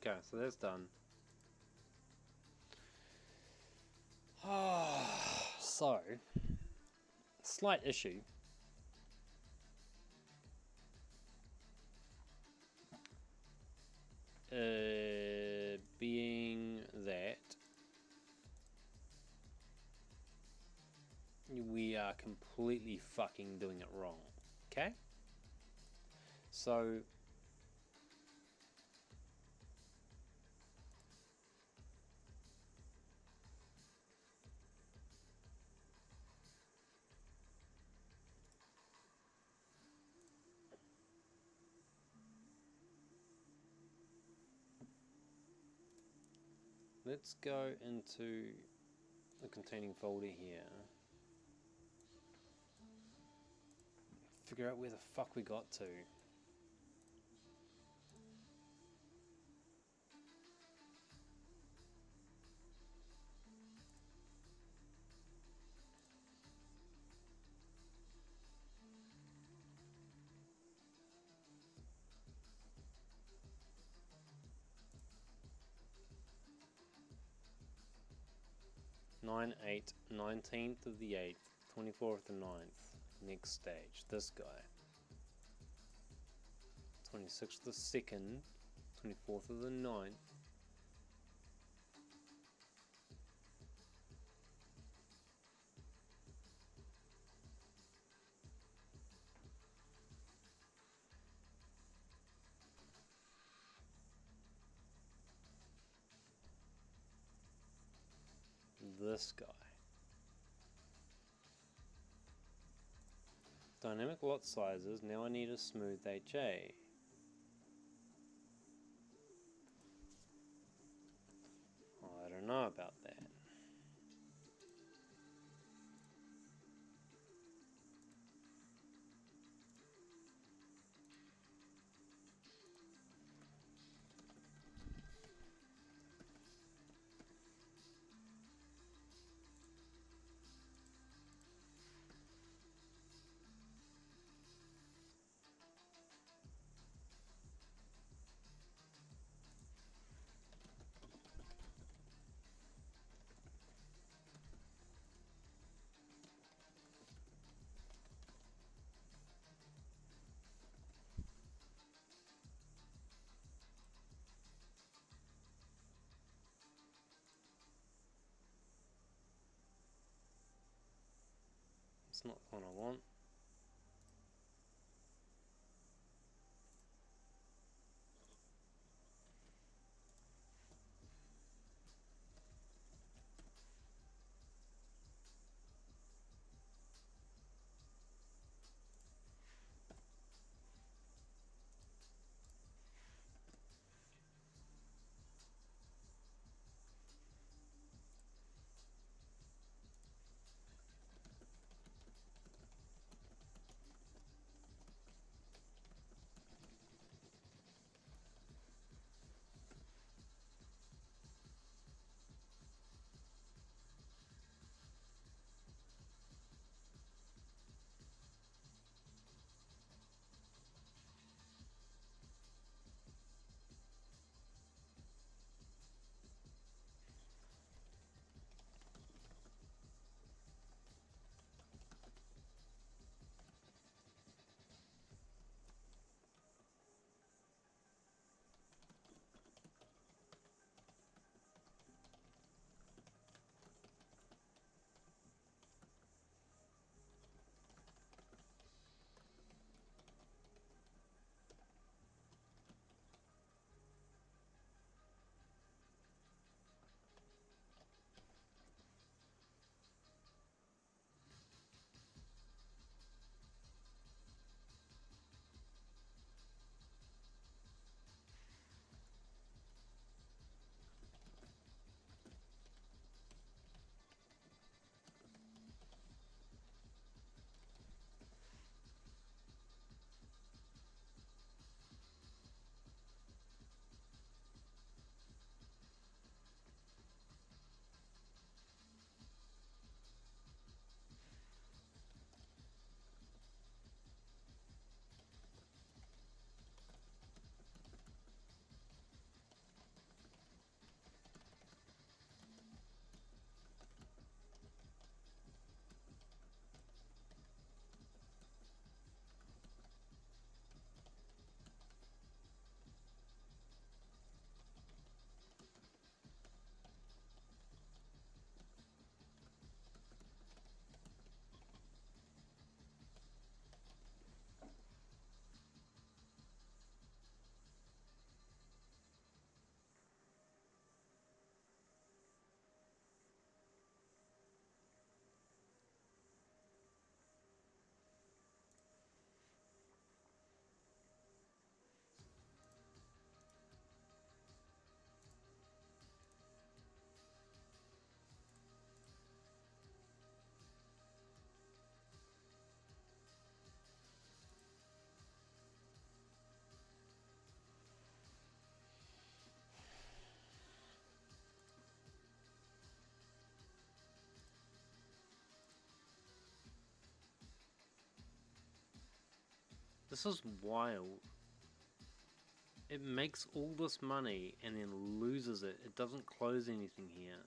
S1: Okay, so that's done. So, slight issue. Being that we are completely fucking doing it wrong. Okay? So, let's go into the containing folder here. Figure out where the fuck we got to. Nine, 8, 19th of the 8th, 24th of the 9th. Next stage, this guy. 26th of the 2nd, 24th of the 9th. This guy. Dynamic lot sizes, now I need a smooth HA. I don't know about that. It's not the one I want. This is wild. It makes all this money and then loses it. It doesn't close anything here.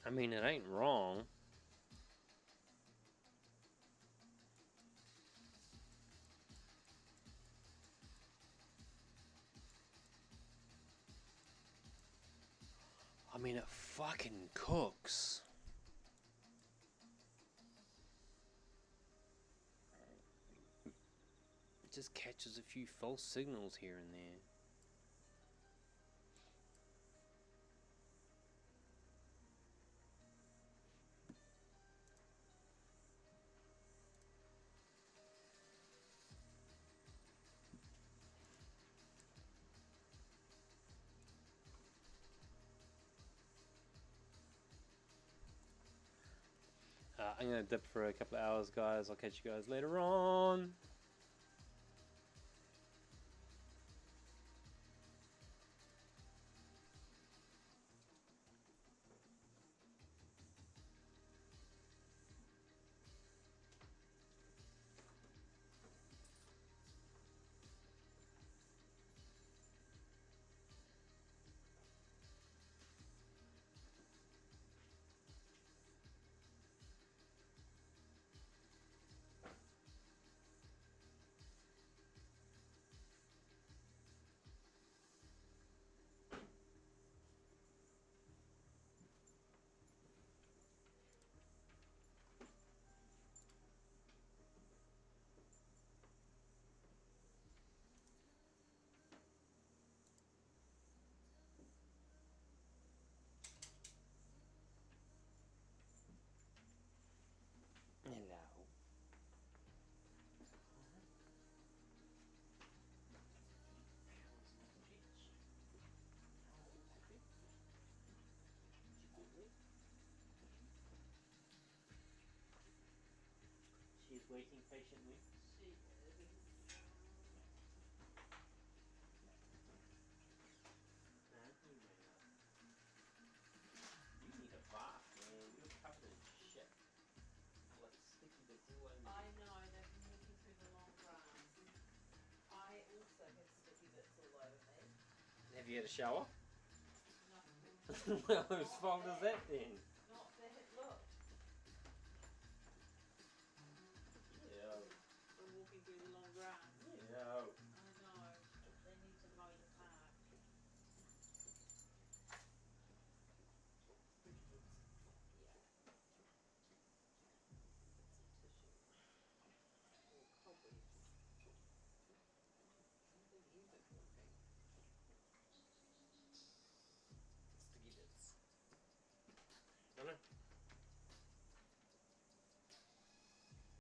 S1: I mean, it ain't wrong. I mean, it fucking cooks. It just catches a few false signals here and there. I'm gonna dip for a couple of hours, guys. I'll catch you guys later on. waiting patiently.
S2: She is.
S1: Auntie Mayna. You need a bath, man. You're covered in shit. Like sticky bits all over
S2: I
S1: you.
S2: know, they've been walking through the long grass. I also have sticky bits all over me.
S1: Have you had a shower?
S2: No.
S1: Well, whose fault is that then?